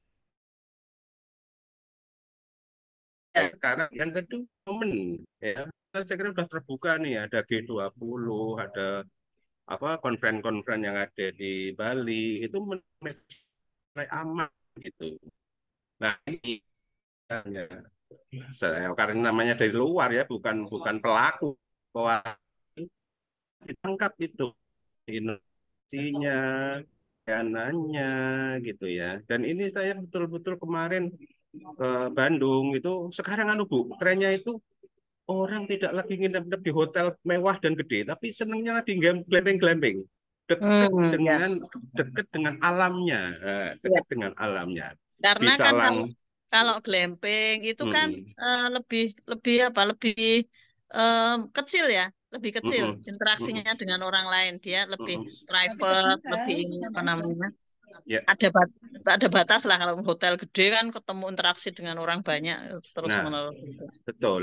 iya, sekarang yang kedua momen ya saya kira sudah terbuka nih ada G20 ada konferensi-konferensi yang ada di Bali itu mulai aman gitu. Nah ini karena namanya dari luar ya bukan bukan pelaku bahwa ditangkap itu inovasinya dananya gitu ya dan ini saya betul-betul kemarin ke Bandung itu sekarang Bu trennya itu orang tidak lagi nginep-nginep di hotel mewah dan gede tapi senangnya lagi glamping-glamping Ya. dekat dengan alamnya, Ya. dekat dengan alamnya. Karena Bisa kan kalau glamping itu kan lebih lebih kecil ya, lebih kecil interaksinya dengan orang lain, dia lebih private, lebih ini apa namanya? Ya. Ada batas lah. Kalau hotel gede kan ketemu interaksi dengan orang banyak terus Nah, menerus gitu. betul.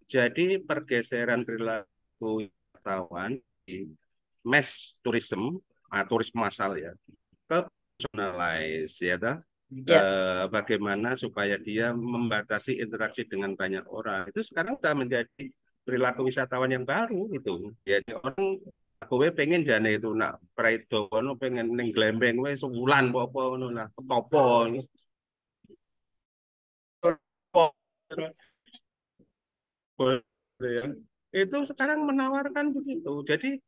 Jadi pergeseran perilaku wisatawan di mass tourism, turis massal ya, ke personalize ya toh. Ya. Bagaimana supaya dia membatasi interaksi dengan banyak orang. Itu sekarang sudah menjadi perilaku wisatawan yang baru gitu. Jadi orang aku pengen jane itu nak predo ono pengen ning glembeng wis sebulan apa ngono lah topo. Itu sekarang menawarkan begitu. Jadi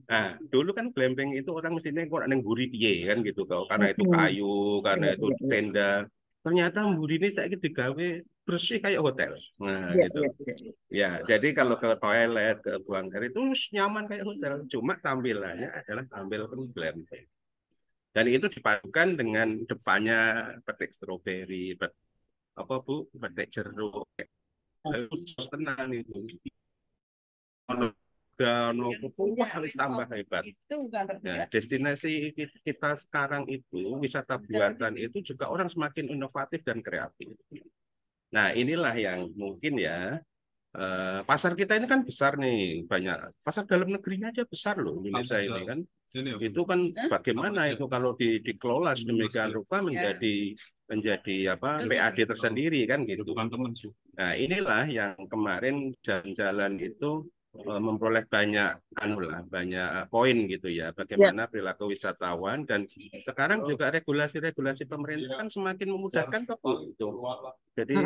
nah, dulu kan glamping itu orang mestinya kok neng buri piye kan gitu kau karena itu kayu, karena itu tenda. Ternyata buri ini saya digawe bersih kayak hotel. Nah, gitu. Ya, jadi kalau ke toilet, ke buang air itu nyaman kayak hotel. Cuma tampilannya adalah tampil glamping. Dan itu dipadukan dengan depannya petik stroberi, apa Bu, petik jeruk. Itu tenang itu. Dan wah harus tambah hebat. Nah, destinasi kita sekarang itu wisata buatan itu juga orang semakin inovatif dan kreatif. Nah, inilah yang mungkin ya pasar kita ini kan besar nih, banyak pasar dalam negerinya aja besar loh Indonesia ini kan. Itu kan bagaimana itu kalau dikelola sedemikian rupa menjadi apa PAD tersendiri kan gitu. Nah, inilah yang kemarin jalan-jalan itu memperoleh banyak banyak poin gitu ya bagaimana perilaku wisatawan dan sekarang juga regulasi-regulasi pemerintah kan semakin memudahkan kok itu. Jadi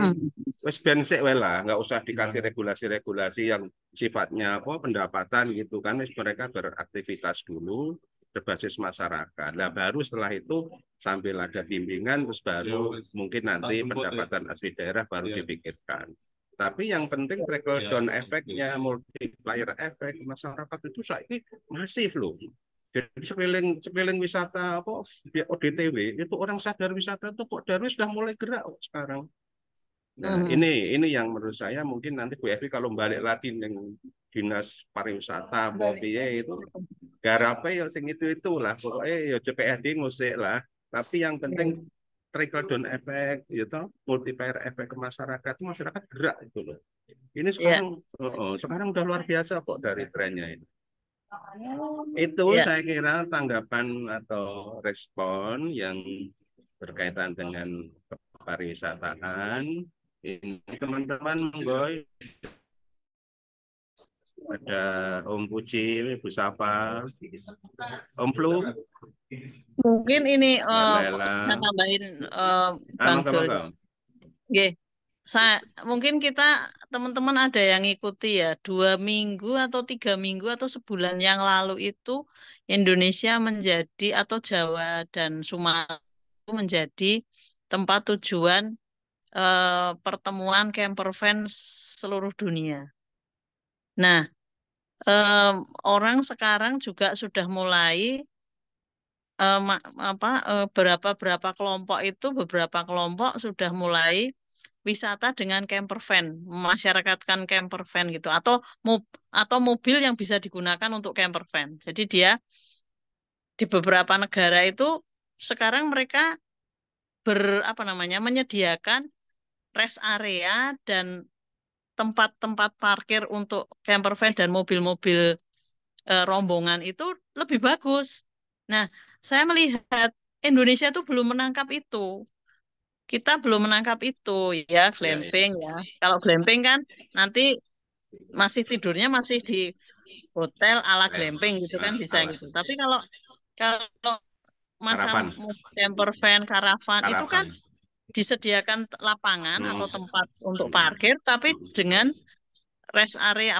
wes bensek lah nggak usah dikasih regulasi-regulasi yang sifatnya apa pendapatan gitu kan mereka beraktivitas dulu berbasis masyarakat. Nah baru setelah itu sambil ada bimbingan terus baru mungkin nanti pendapatan asli daerah baru dipikirkan. Tapi yang penting trickle down efeknya, multiplier efek masyarakat itu saiki masif loh. Jadi sekeliling wisata apa ODTW itu orang sadar wisata itu kok dari sudah mulai gerak sekarang. Nah ini yang menurut saya mungkin nanti Bu Evi kalau balik lagi dengan dinas pariwisata piye itu garape ya sing itulah pokoknya ya CPRD ngusik lah. Tapi yang penting trickle down effect gitu multiplier efek ke masyarakat gerak itu loh ini sekarang udah luar biasa kok dari trennya ini itu saya kira tanggapan atau respon yang berkaitan dengan pariwisataan ini teman-teman monggo ada Om Puji, Bu Safa, Om Flu, mungkin ini Lela, saya tambahin Bang Dul. Mungkin kita teman-teman ada yang ngikuti ya 2 minggu atau 3 minggu atau sebulan yang lalu itu Indonesia menjadi atau Jawa dan Sumatera menjadi tempat tujuan pertemuan campervan seluruh dunia. Nah, orang sekarang juga sudah mulai beberapa kelompok sudah mulai wisata dengan camper van, memasyarakatkan camper van gitu atau mobil yang bisa digunakan untuk camper van. Jadi dia di beberapa negara itu sekarang mereka menyediakan rest area dan tempat-tempat parkir untuk camper van dan mobil-mobil rombongan itu lebih bagus. Nah, saya melihat Indonesia itu belum menangkap itu. Kita belum menangkap itu ya glamping ya. Kalau glamping kan nanti masih tidurnya masih di hotel ala glamping gitu kan bisa gitu. Tapi kalau kalau masa camper van, karavan itu kan disediakan lapangan atau tempat untuk parkir tapi dengan rest area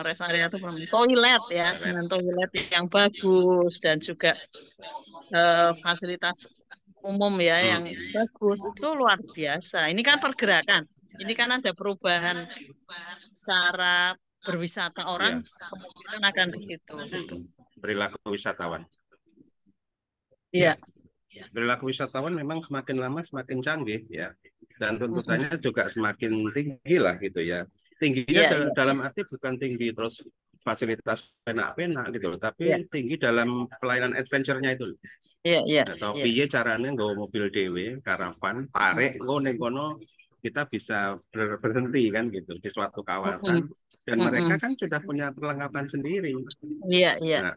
rest area itu toilet ya dengan toilet yang bagus dan juga fasilitas umum ya yang bagus itu luar biasa. Ini kan pergerakan. Ini kan ada perubahan cara berwisata orang kemungkinan akan ke situ gitu. perilaku wisatawan. Iya. Perilaku wisatawan memang semakin lama semakin canggih ya, dan tuntutannya juga semakin tinggi lah gitu ya. Tingginya Iya. dalam arti bukan tinggi terus fasilitas penak-penak gitu loh, Iya. tapi tinggi dalam pelayanan adventure-nya itu. Iya. Atau Iya. piye caranya nggawa mobil dhewe, karavan, tarik, ning kono kita bisa berhenti kan gitu di suatu kawasan, dan mereka kan sudah punya perlengkapan sendiri. Iya. Iya. Nah,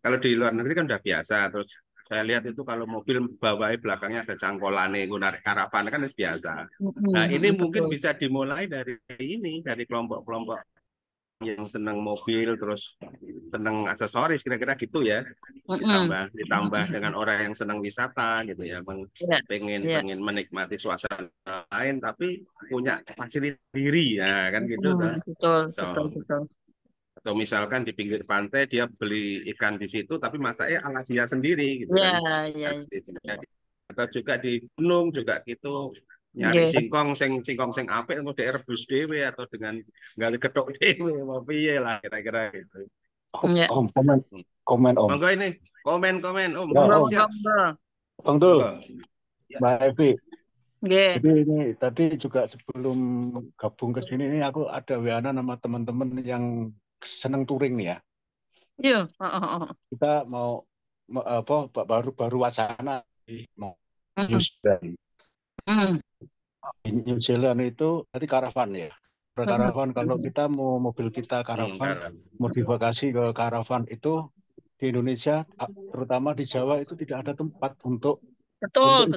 kalau di luar negeri kan udah biasa. Terus saya lihat itu kalau mobil bawahnya belakangnya ada cangkolane, narik karavan kan biasa. Nah, ini mungkin Betul. bisa dimulai dari ini, dari kelompok-kelompok yang senang mobil, terus senang aksesoris, kira-kira gitu ya. Ditambah dengan orang yang senang wisata gitu ya, Iya. pengen menikmati suasana lain, tapi punya fasilitas sendiri, ya kan gitu toh. Betul. Atau misalkan di pinggir pantai dia beli ikan di situ tapi masaknya ala dia sendiri gitu Iya. kan. Iya. Atau juga di gunung juga gitu, nyari Iya. singkong sing apik mau direbus dhewe atau dengan gali gethuk dhewe mau piye lah kira-kira gitu. Iya. Om, komen Om. Monggo ini komen Om. Ya, Om. Siap. Bang Dul, Monggo. Mbak Evi. Nggih. Jadi ini tadi juga sebelum gabung ke sini ini aku ada WA sama teman-teman yang seneng touring nih ya. Iya. Kita mau apa baru wacana mau New Mm. Zealand. Mm. Di New Zealand itu tadi karavan ya. Karavan kalau kita mau mobil kita karavan modifikasi ke karavan itu di Indonesia terutama di Jawa itu tidak ada tempat untuk Betul.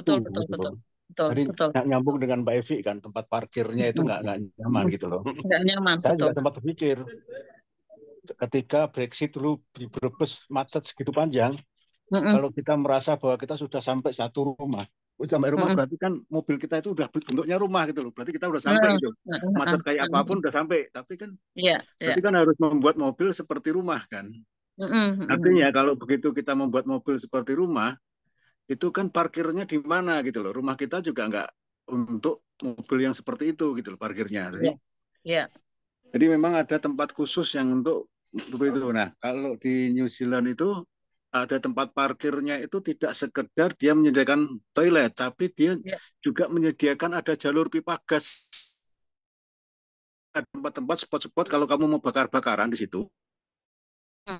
Jadi nyambung dengan Mbak Evi kan, tempat parkirnya itu nggak nyaman gitu loh. Nggak nyaman. Saya Betul. juga sempat berpikir ketika Brexit dulu di Brebes macet segitu panjang, kalau kita merasa bahwa kita sudah sampai satu rumah, berarti kan mobil kita itu udah bentuknya rumah gitu loh. Berarti kita udah sampai itu. Macet kayak apapun udah sampai. Tapi kan berarti kan harus membuat mobil seperti rumah kan. Artinya kalau begitu kita membuat mobil seperti rumah, itu kan parkirnya di mana gitu loh. Rumah kita juga nggak untuk mobil yang seperti itu gitu loh parkirnya. Jadi memang ada tempat khusus yang untuk itu. Nah, kalau di New Zealand itu ada tempat parkirnya itu tidak sekedar dia menyediakan toilet, tapi dia juga menyediakan ada jalur pipa gas. Ada tempat-tempat spot-spot kalau kamu mau bakar-bakaran di situ,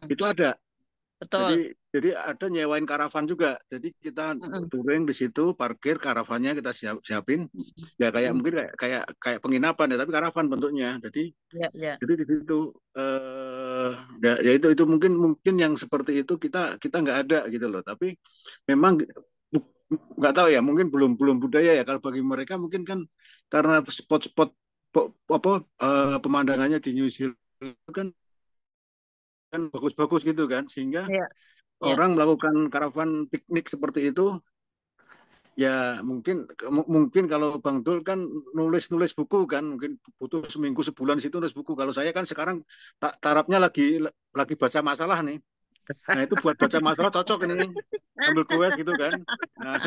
itu ada. Betul. Jadi ada nyewain karavan juga. Jadi kita touring di situ, parkir karavannya kita siapin. Ya kayak mungkin kayak penginapan ya, tapi karavan bentuknya. Jadi di situ ya itu mungkin yang seperti itu kita nggak ada gitu loh. Tapi memang nggak tahu ya, mungkin belum budaya ya. Kalau bagi mereka mungkin kan karena spot-spot pemandangannya di New Zealand kan bagus-bagus gitu kan, sehingga orang melakukan karavan piknik seperti itu ya mungkin kalau Bang Dul kan nulis buku kan, mungkin butuh seminggu sebulan situ nulis buku. Kalau saya kan sekarang tarapnya lagi baca masalah nih. Nah itu buat baca masalah cocok ini, ambil kues gitu kan. Nah,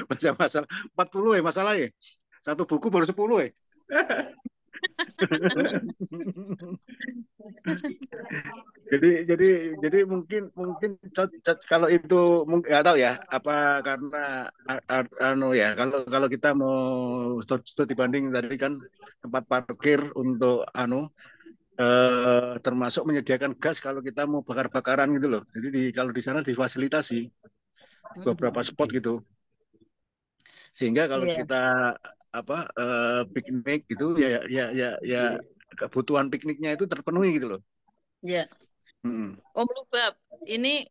baca masalah 40 ya masalah ya. Satu buku baru 10 ya. jadi mungkin kalau itu nggak tahu ya apa karena ya kalau kita mau studi banding tadi kan tempat parkir untuk termasuk menyediakan gas kalau kita mau bakar-bakaran gitu loh. Jadi kalau di sana difasilitasi beberapa spot gitu, sehingga kalau kita piknik gitu ya kebutuhan pikniknya itu terpenuhi gitu loh. Iya. Om Lubab, ini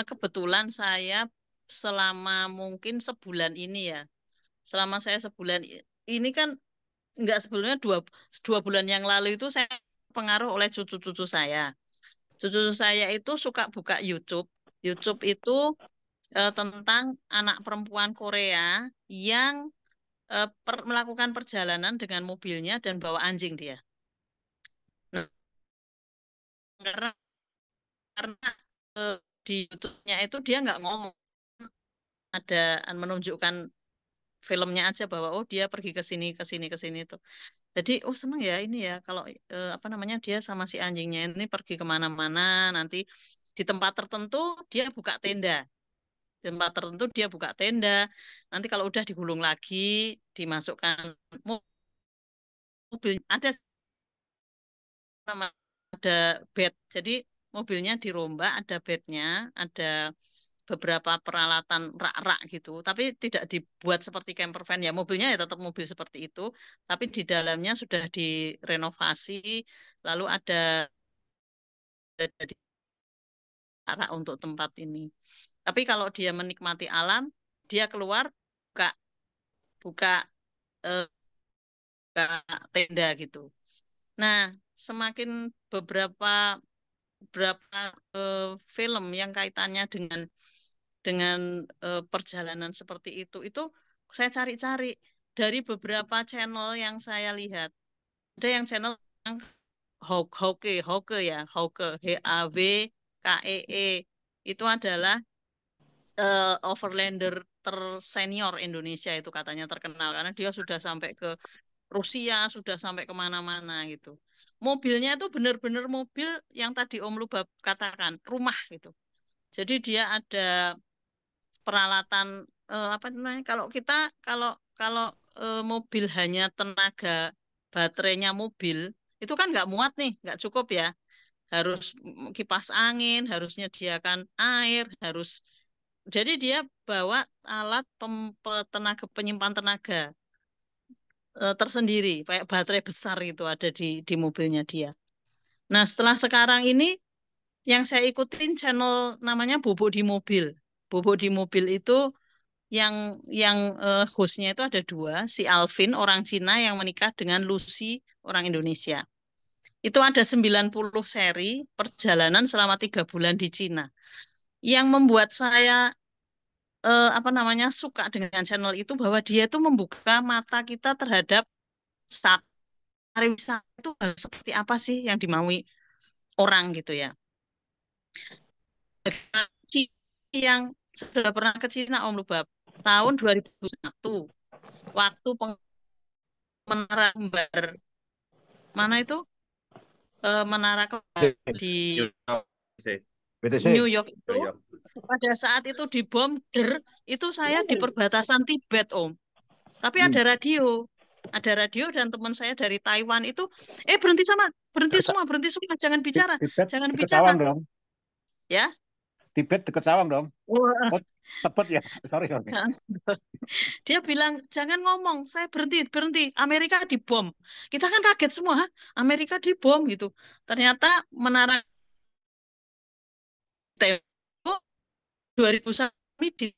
kebetulan saya selama mungkin sebulan ini ya, selama saya sebulan ini kan enggak, sebelumnya dua bulan yang lalu itu saya pengaruh oleh cucu-cucu saya. Cucu-cucu saya itu suka buka YouTube. YouTube itu tentang anak perempuan Korea yang melakukan perjalanan dengan mobilnya dan bawa anjing dia. Nah, karena di YouTube-nya itu dia nggak ngomong, ada menunjukkan filmnya aja bahwa oh dia pergi ke sini itu. Jadi, oh seneng ya ini ya kalau apa namanya dia sama si anjingnya ini pergi kemana-mana, nanti di tempat tertentu dia buka tenda, di tempat tertentu dia buka tenda. Nanti kalau udah digulung lagi, dimasukkan mobil, ada nama ada bed. Jadi mobilnya dirombak, ada bednya, ada beberapa peralatan rak-rak gitu, tapi tidak dibuat seperti camper van ya. Mobilnya ya tetap mobil seperti itu, tapi di dalamnya sudah direnovasi, lalu ada rak untuk tempat ini. Tapi kalau dia menikmati alam, dia keluar buka buka eh, buka tenda gitu. Nah, semakin beberapa beberapa film yang kaitannya dengan perjalanan seperti itu saya cari-cari dari beberapa channel yang saya lihat. Ada yang channel yang Hauke ya, Hauke HAWKEE itu adalah overlander tersenior Indonesia itu katanya terkenal karena dia sudah sampai ke Rusia, sudah sampai kemana-mana gitu. Mobilnya itu benar-benar mobil yang tadi Om Lubab katakan, rumah gitu. Jadi dia ada peralatan apa namanya? Kalau kalau mobil hanya tenaga baterainya mobil itu kan nggak muat nih, nggak cukup ya. Harus kipas angin, harus nyediakan air, harus jadi dia bawa alat tenaga penyimpan tenaga tersendiri, kayak baterai besar itu ada di mobilnya dia. Nah, setelah sekarang ini yang saya ikutin channel namanya Bobok di Mobil. Bobok di Mobil itu yang hostnya itu ada dua, si Alvin orang Cina yang menikah dengan Lucy orang Indonesia. Itu ada 90 seri perjalanan selama 3 bulan di Cina. Yang membuat saya apa namanya suka dengan channel itu bahwa dia itu membuka mata kita terhadap pariwisata itu harus seperti apa sih yang dimaui orang gitu ya. Yang sudah pernah ke Cina Om Lubab tahun 2001 waktu menara kembar mana itu menara kembar di New BTC. York itu pada saat itu dibom itu saya di perbatasan Tibet Om, tapi Hmm. ada radio dan teman saya dari Taiwan itu berhenti semua jangan bicara Tibet jangan deket bicara Cawang dong. ya. Tibet deket Cawang dong. Wah. Oh, Tebet ya. Sorry. Dia bilang, jangan ngomong, saya berhenti, Amerika dibom. Kita kan kaget semua, "Hah? Amerika dibom gitu. Ternyata menara Taiwan 2001 di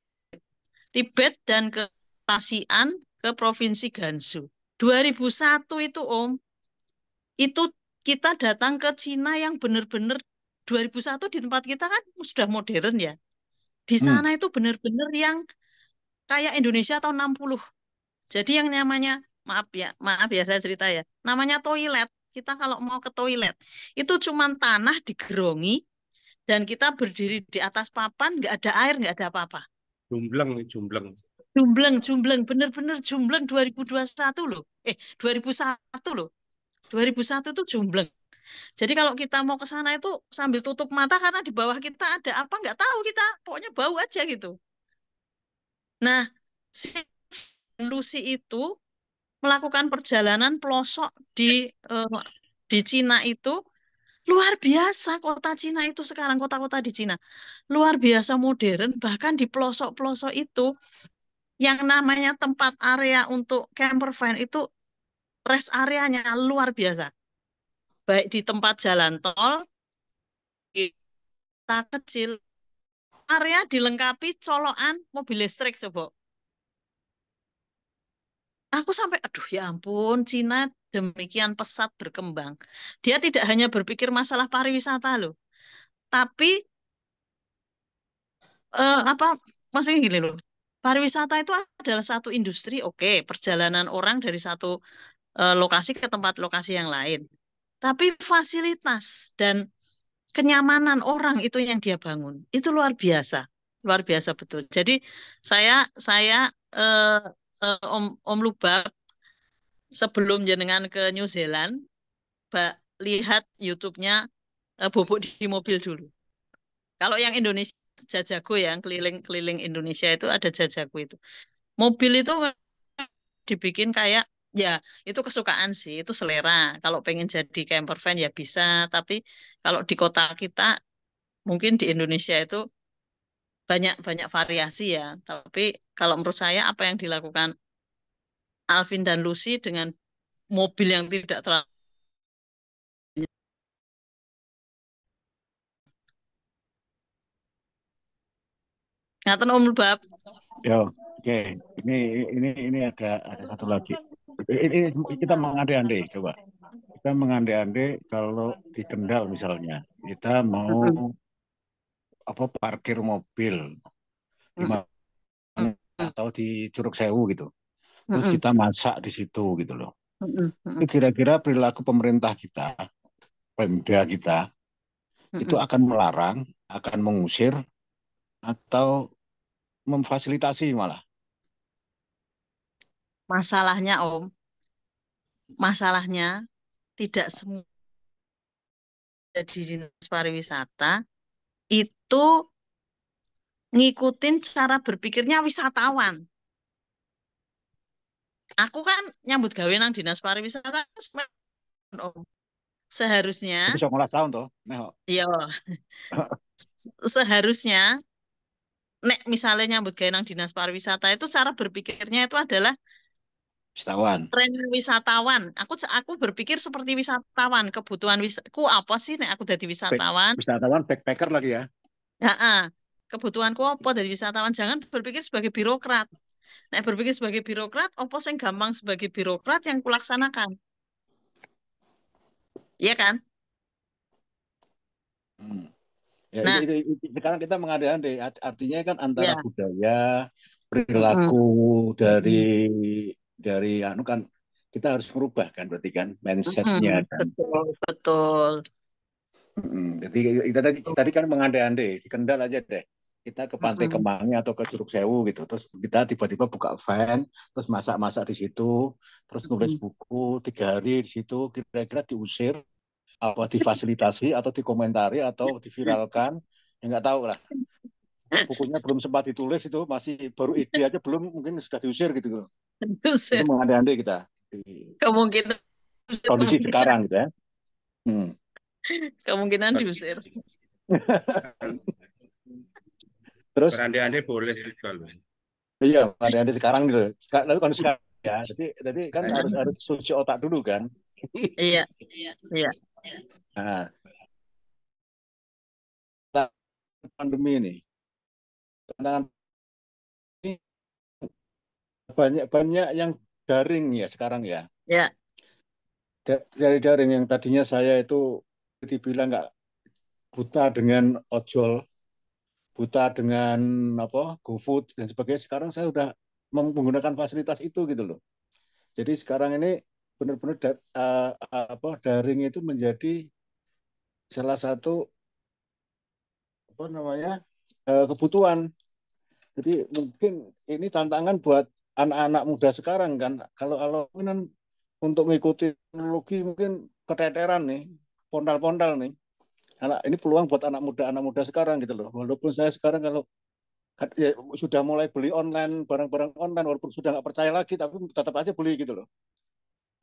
Tibet dan ke Tasian ke Provinsi Gansu. 2001 itu Om, itu kita datang ke Cina yang benar-benar 2001 di tempat kita kan sudah modern ya. Di Hmm. sana itu benar-benar yang kayak Indonesia tahun 60. Jadi yang namanya, maaf ya saya cerita ya, namanya toilet. Kita kalau mau ke toilet, itu cuman tanah digerongi dan kita berdiri di atas papan, nggak ada air, nggak ada apa-apa. Jumbleng. Jumbleng, bener-bener jumbleng 2021 loh. 2001 loh. 2001 itu jumbleng. Jadi kalau kita mau ke sana itu sambil tutup mata karena di bawah kita ada apa nggak tahu kita, pokoknya bau aja gitu. Nah, si Lucy itu melakukan perjalanan pelosok eh, di Cina itu luar biasa. Kota Cina itu sekarang kota-kota di Cina luar biasa modern, bahkan di pelosok-pelosok itu yang namanya tempat area untuk camper van itu rest areanya luar biasa, baik di tempat jalan tol di kota kecil area dilengkapi colokan mobil listrik coba. Aku sampai, aduh ya ampun, Cina demikian pesat berkembang. Dia tidak hanya berpikir masalah pariwisata loh, tapi apa, maksudnya gini loh, pariwisata itu adalah satu industri, oke, perjalanan orang dari satu lokasi ke tempat lokasi yang lain. Tapi fasilitas dan kenyamanan orang itu yang dia bangun, itu luar biasa betul. Jadi saya Om Om Lubab sebelum jenengan ke New Zealand, lihat YouTube-nya bubuk di mobil dulu. Kalau yang Indonesia Jajago, yang keliling-keliling Indonesia itu ada Jajago itu. Mobil itu dibikin kayak, ya itu kesukaan sih, itu selera. Kalau pengen jadi camper van ya bisa, tapi kalau di kota kita, mungkin di Indonesia itu banyak banyak variasi ya. Tapi kalau menurut saya apa yang dilakukan Alvin dan Lucy dengan mobil yang tidak terlalu, ngaten Om Bab. Ya, oke. Ini ada satu lagi. Ini kita mengandai-andai, coba. Kita mengandai-andai kalau di Kendal misalnya, kita mau Mm-mm, apa parkir mobil di mm-mm, mana atau di Curug Sewu gitu. Terus mm-mm, kita masak di situ gitu loh. mm-mm, Itu mm-mm, kira-kira perilaku pemerintah kita, Pemda kita, itu mm-mm. akan melarang, akan mengusir, atau memfasilitasi malah. Masalahnya Om, masalahnya tidak semua di dinas pariwisata itu ngikutin cara berpikirnya wisatawan. Aku kan nyambut gawe nang dinas pariwisata, Om. Seharusnya, Tapi 19 tahun toh, nah, ya seharusnya, nek misalnya nyambut gawe nang dinas pariwisata itu cara berpikirnya itu adalah wisatawan. tren wisatawan. Aku berpikir seperti wisatawan. Kebutuhan ku apa sih nek aku jadi wisatawan? Wisatawan backpacker lagi ya. Heeh. Kebutuhanku apa dari wisatawan? Jangan berpikir sebagai birokrat. Nek berpikir sebagai birokrat, apa sing gampang sebagai birokrat yang kulaksanakan? Iya kan? Hmm. Ya, Nah, sekarang kita mengandai-andai, artinya kan antara ya. budaya, Mm-mm. perilaku dari Mm-mm. anu kan kita harus merubah kan berarti kan mindsetnya Mm-mm. kan. Betul, betul. Jadi kita tadi kan mengandai-andai di Kendal aja deh. Kita ke Pantai Mm-mm. Kemangnya atau ke Curug Sewu gitu. Terus kita tiba-tiba buka van, terus masak-masak di situ, terus nulis Mm-mm. buku 3 hari di situ. Kira-kira diusir, apa difasilitasi atau dikomentari atau diviralkan, ya nggak tahu lah. Bukunya belum sempat ditulis itu masih baru ide aja belum mungkin sudah diusir gitu. Itu Diusir. mengandai-andai kita di Kemungkinan, kondisi kemungkinan, sekarang gitu ya. Hmm. kemungkinan diusir. Terus Berandai-andai boleh juga loh. iya mengandai-andai sekarang gitu. Lalu kondisi sekarang ya. Jadi kan harus Nah, harus cuci otak dulu kan. Iya, iya. Nah, pandemi ini, tantangan ini banyak banyak yang daring ya sekarang ya. Ya, Dari daring yang tadinya saya itu dibilang nggak buta dengan ojol, buta dengan apa GoFood dan sebagainya. Sekarang saya udah menggunakan fasilitas itu gitu loh. Jadi sekarang ini benar-benar apa daring itu menjadi salah satu apa namanya kebutuhan. Jadi mungkin ini tantangan buat anak-anak muda sekarang kan. Kalau kan untuk mengikuti teknologi mungkin keteteran nih, pondal-pondal nih. Ini peluang buat anak muda sekarang gitu loh. Walaupun saya sekarang kalau ya, sudah mulai beli online barang-barang online walaupun sudah nggak percaya lagi tapi tetap aja beli gitu loh.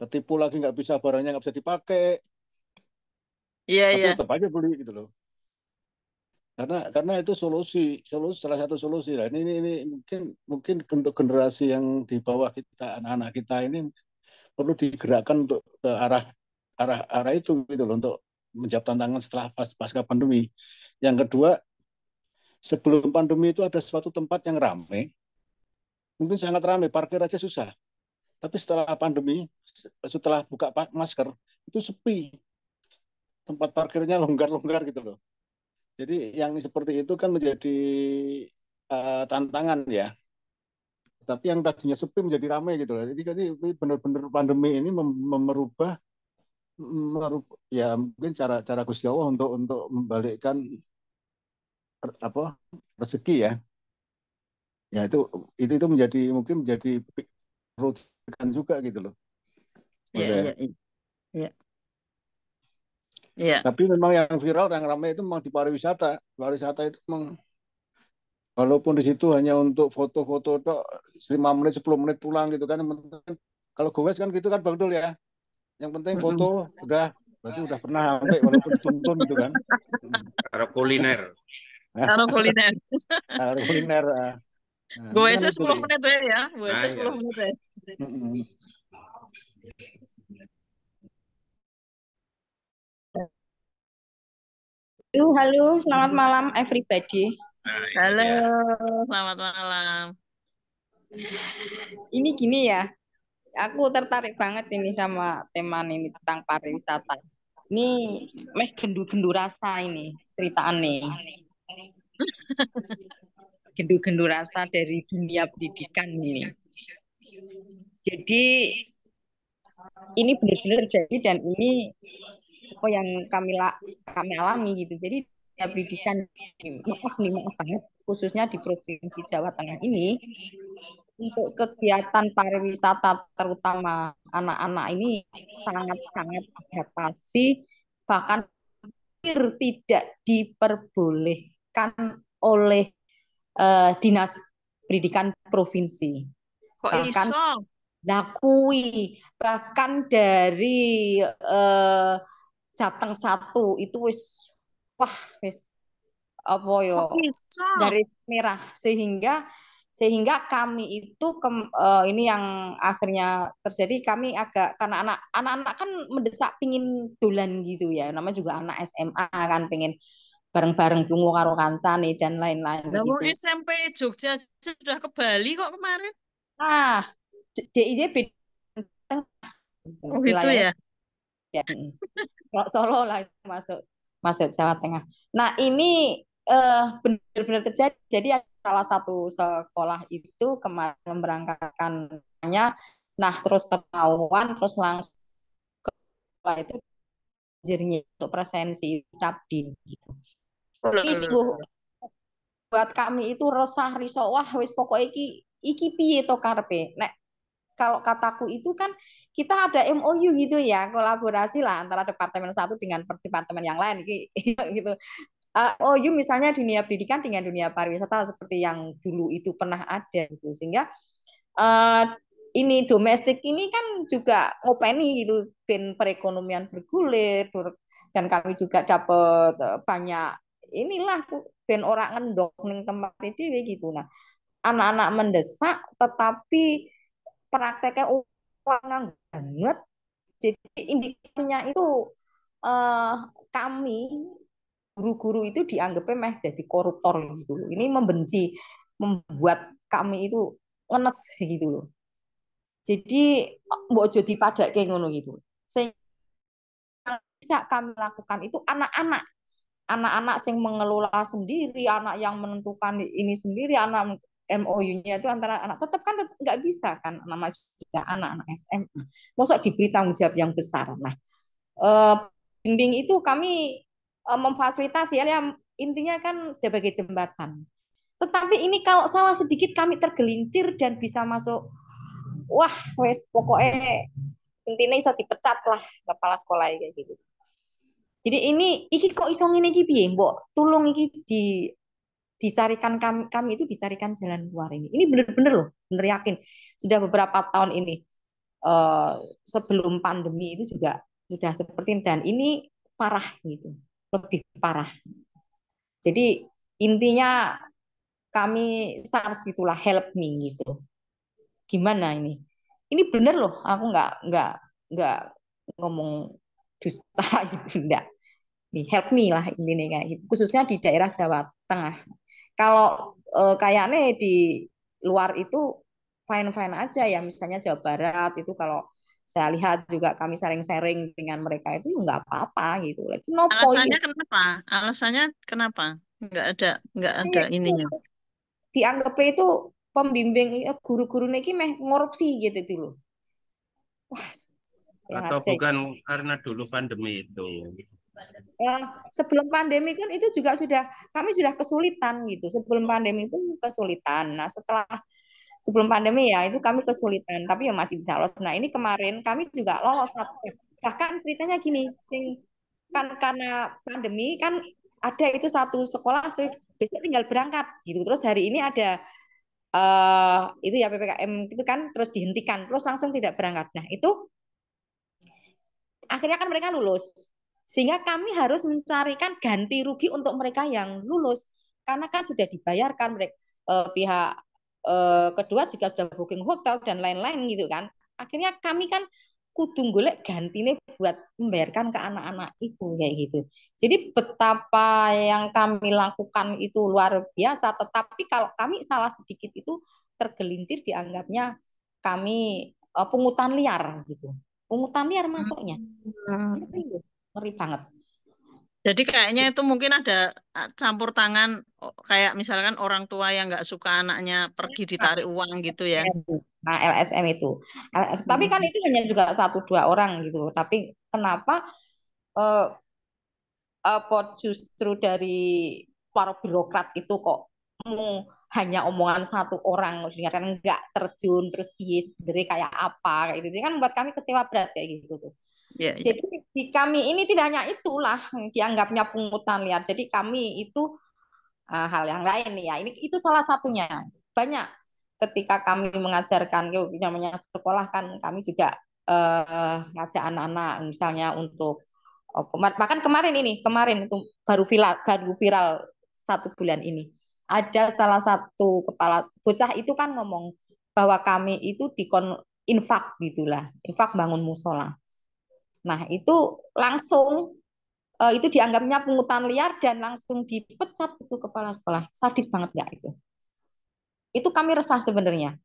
Ketipu lagi nggak bisa barangnya nggak bisa dipakai iya, tapi iya. tetap aja beli gitu loh. Karena itu solusi salah satu solusi lah. Ini mungkin mungkin untuk generasi yang di bawah kita anak-anak kita ini perlu digerakkan untuk ke arah arah arah itu gitu loh untuk menjawab tantangan setelah pasca pandemi. Yang kedua, sebelum pandemi itu ada suatu tempat yang ramai, mungkin sangat ramai, parkir aja susah. Tapi setelah pandemi, setelah buka masker, itu sepi. Tempat parkirnya longgar-longgar gitu loh. Jadi yang seperti itu kan menjadi tantangan ya. Tapi yang tadinya sepi menjadi ramai gitu loh. Jadi benar-benar pandemi ini merubah, ya mungkin cara Gusti Allah untuk membalikkan apa rezeki ya. Ya itu menjadi mungkin menjadi rujukan juga gitu loh. Iya, Boleh. iya, iya. Iya. Iya. Tapi memang yang viral, yang ramai itu memang di pariwisata. Pariwisata itu memang, walaupun di situ hanya untuk foto-foto 5 menit, 10 menit pulang gitu kan. Yang penting, kalau gowes kan gitu kan Bang Dul ya. Yang penting Mm-mm. foto, udah, berarti udah pernah sampai walaupun dituntun gitu kan. Kalau kuliner. Kalau kuliner. Kalau kuliner, Gue itu kan sih lucu 10 tuh. menit ya. Gue Nah, sih ya. 10 menit ya. Mm-mm. Halo, selamat malam everybody. Nah, itu Halo, dia. selamat malam. Ini gini ya, aku tertarik banget ini sama tema ini tentang pariwisata. Ini meh gendu-gendu rasa ini ceritaan nih. Gendu-gendu rasa dari dunia pendidikan ini. Jadi ini benar-benar terjadi dan ini apa yang kami alami gitu. Jadi dunia pendidikan, maaf banget, khususnya di Provinsi Jawa Tengah ini, untuk kegiatan pariwisata terutama anak-anak ini sangat-sangat adaptasi, bahkan tidak diperbolehkan oleh dinas pendidikan provinsi. Kok Bahkan iso? bahkan dari Jateng 1 itu wis wah wis apa yo Kok iso? garis merah sehingga kami itu ini yang akhirnya terjadi, kami agak karena anak-anak kan mendesak pingin dolan gitu ya, namanya juga anak SMA kan pengen bareng-bareng dungu karo kancane dan lain-lain Lah wong gitu. SMP Jogja sudah ke Bali kok kemarin. Ah, DIY beda Oh gitu wilayahnya ya. ya. Kalau Solo lah masuk masuk Jawa Tengah. Nah ini benar-benar terjadi. Jadi salah satu sekolah itu kemarin memberangkatkannya, nah terus ketahuan, terus langsung ke sekolah itu jernih untuk presensi capdi. Loh, Ini loh, sungguh loh. buat kami itu resah risau, wah wis pokoknya iki piye to karepe. Nek kalau kataku itu kan kita ada MOU gitu ya, kolaborasi lah antara departemen satu dengan departemen yang lain gitu. MOU misalnya dunia pendidikan dengan dunia pariwisata seperti yang dulu itu pernah ada gitu. Sehingga uh, ini domestik ini kan juga ngopeni gitu, dan perekonomian bergulir, dan kami juga dapat banyak inilah ben orang ngendok ning tempat itu gitu. Nah, anak-anak mendesak tetapi prakteknya uang banget. Jadi indikasinya itu uh, kami guru-guru itu dianggapnya meh jadi koruptor gitu loh. Ini membuat kami itu ngenes gitu loh. Jadi mbok aja dipadake ngono gitu. Sehingga bisa kami lakukan itu anak-anak yang mengelola sendiri, anak yang menentukan ini sendiri, anak MOU-nya itu antara anak tetap kan nggak bisa kan, nama sudah anak-anak SMA. Masa diberi tanggung jawab yang besar. Nah, bimbing itu kami memfasilitasi ya, intinya kan sebagai jembatan. Tetapi ini kalau salah sedikit kami tergelincir dan bisa masuk, wah wes pokoknya intinya iso dipecat lah kepala sekolah kayak gitu. Jadi ini iki kok iso ngene iki piye, Mbok? Tolong iki dicarikan kami itu dicarikan jalan keluar ini. Ini benar-benar loh, benar yakin. Sudah beberapa tahun ini sebelum pandemi itu juga sudah seperti ini, dan ini parah gitu. Lebih parah. Jadi intinya kami SARS gitulah, help me gitu. Gimana ini? Ini benar loh, aku nggak ngomong dusta itu enggak. Nih, help me lah ini kayak gitu. Khususnya di daerah Jawa Tengah. Kalau kayaknya di luar itu fine-fine aja ya, misalnya Jawa Barat itu kalau saya lihat juga kami sharing-sharing dengan mereka itu nggak apa-apa gitu. Itu no point. Alasannya kenapa? Alasannya kenapa? Nggak ada ininya. Dianggap itu pembimbing guru-guru ini meh ngorupsi gitu itu loh. Wah, yang Atau aja. bukan karena dulu pandemi itu. Sebelum pandemi kan itu juga kami sudah kesulitan gitu. Sebelum pandemi itu kesulitan. Nah, sebelum pandemi ya itu kami kesulitan, tapi ya masih bisa lolos. Nah ini kemarin kami juga lolos, bahkan ceritanya gini, kan karena pandemi kan ada itu satu sekolah besok tinggal berangkat gitu, terus hari ini ada itu ya PPKM itu kan terus dihentikan, terus langsung tidak berangkat. Nah itu akhirnya kan mereka lulus, sehingga kami harus mencarikan ganti rugi untuk mereka yang lulus karena kan sudah dibayarkan mereka, pihak kedua juga sudah booking hotel dan lain-lain gitu kan. Akhirnya kami kan kudu golek gantine buat membayarkan ke anak-anak itu kayak gitu. Jadi betapa yang kami lakukan itu luar biasa, tetapi kalau kami salah sedikit itu tergelintir dianggapnya kami pungutan liar gitu. Pungutan liar masuknya. Ngeri banget. Jadi kayaknya itu mungkin ada campur tangan, kayak misalkan orang tua yang nggak suka anaknya pergi ditarik uang gitu ya. Nah, LSM itu. Tapi kan itu hanya juga 1-2 orang gitu. Tapi kenapa apa justru dari para birokrat itu kok hanya omongan satu orang, kan nggak terjun terus piye sebenarnya kayak apa kayak gitu. Ini kan membuat kami kecewa berat kayak gitu tuh. Ya, ya. Jadi di kami ini tidak hanya itulah dianggapnya pungutan liar. Jadi kami itu hal yang lain ya. Ini itu salah satunya. Banyak ketika kami mengajarkan namanya sekolah kan kami juga ngajak anak-anak misalnya untuk bahkan kemarin itu baru viral 1 bulan ini. Ada salah satu kepala bocah itu kan ngomong bahwa kami itu infak gitulah, infak bangun musola. Nah, itu langsung itu dianggapnya pungutan liar dan langsung dipecat itu kepala sekolah. Sadis banget nggak itu? Itu kami resah sebenarnya,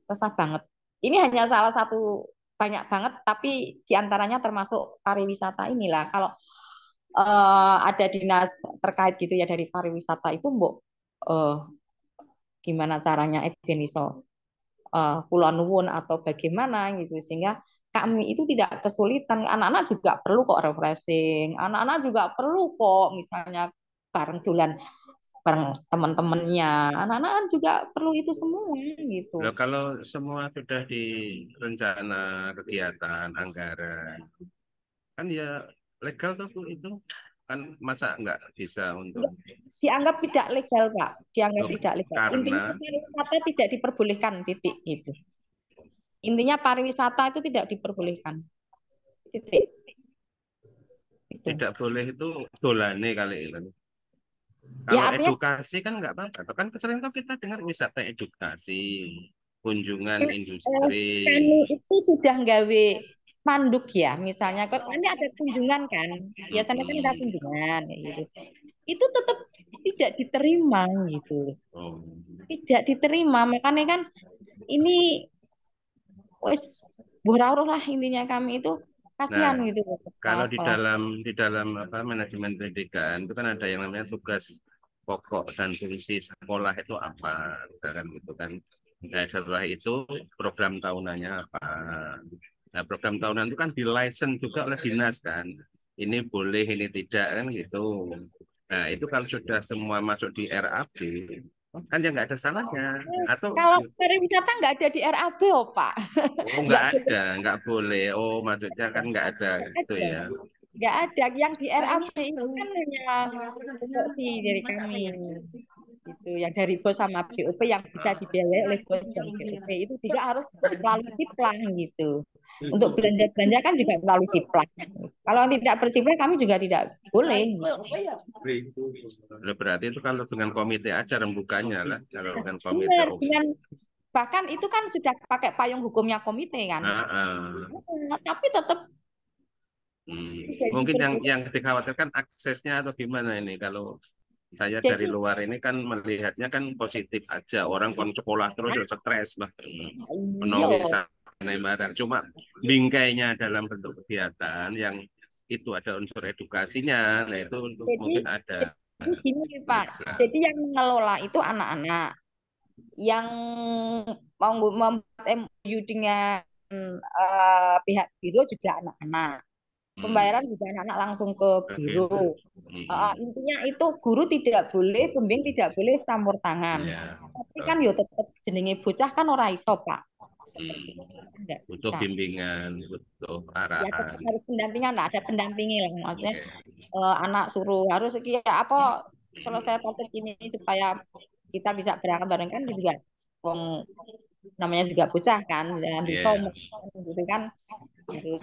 resah banget. Ini hanya salah satu banyak banget, tapi diantaranya termasuk pariwisata inilah. Kalau ada dinas terkait gitu ya dari pariwisata itu, mbok gimana caranya Eben iso Kulon Nuwun atau bagaimana gitu sehingga kami itu tidak kesulitan. Anak-anak juga perlu kok refreshing, anak-anak juga perlu kok misalnya bareng dolan bareng teman-temannya, anak-anak juga perlu itu semua gitu. Loh, kalau semua sudah direncana kegiatan anggaran kan ya legal tuh Bu, itu kan masa nggak bisa untuk Dianggap tidak legal Pak, dianggap oh, tidak legal. Intinya karena pariwisata tidak diperbolehkan titik gitu. Intinya pariwisata itu tidak diperbolehkan titik. Itu. tidak boleh itu dolane kali itu. Ya Kalau artinya edukasi kan nggak apa-apa. Kan sering tuh kita dengar wisata edukasi, kunjungan industri. kami itu sudah nggawe manduk ya, misalnya kan ini ada kunjungan kan, biasanya kan ada kunjungan gitu. Itu tetap tidak diterima gitu. Oh. Tidak diterima, makanya kan ini wes burauruh lah intinya kami itu Nah, kasihan gitu kepala kalau di sekolah. dalam apa manajemen pendidikan itu kan ada yang namanya tugas pokok dan fungsi sekolah itu apa, kan gitu kan. Nah, setelah itu program tahunannya apa. Nah, program tahunan itu kan di license juga oleh dinas kan. Ini boleh, ini tidak kan gitu. Nah, itu kalau sudah semua masuk di RAB, kan ya nggak ada salahnya. Atau Kalau pariwisata nggak ada di RAB, oh Pak. oh Nggak boleh nggak boleh. Oh maksudnya kan nggak ada gitu ada. ya. Nggak ada. Yang di RAB itu kan hanya tupoksi dari kami. Gitu. Yang dari BOS sama BOP yang bisa dibiayai oleh BOS dan BOP itu juga harus melalui Siplang gitu. Untuk belanja-belanja kan juga melalui Siplang. Kalau tidak bersiplang kami juga tidak boleh. Berarti itu kalau dengan komite aja rembukanya lah, kalau dengan komite. Benar, dengan bahkan itu kan sudah pakai payung hukumnya komite kan. Tapi tetap Mungkin yang dikhawatirkan aksesnya atau gimana ini kalau saya jadi, dari luar ini kan melihatnya kan positif aja orang kon sekolah terus ya stres lah iya. menawi barang cuma bingkainya dalam bentuk kegiatan yang itu ada unsur edukasinya nah itu Jadi, mungkin ada jadi gini Pak, jadi yang mengelola itu anak-anak yang mau membuat MOU dengan pihak biro juga anak-anak. Pembayaran juga anak-anak langsung ke guru. Intinya itu guru tidak boleh, pembimbing tidak boleh campur tangan. Tapi kan yo tetap jenenge bocah kan ora iso, Pak. Butuh bimbingan, butuh Ya arahan. tetap harus pendampingan, lah ada pendampingi lah maksudnya. Anak suruh harus apa selesai target ini supaya kita bisa berangkat bareng kan juga wong namanya juga bocah kan, jangan gitu kan harus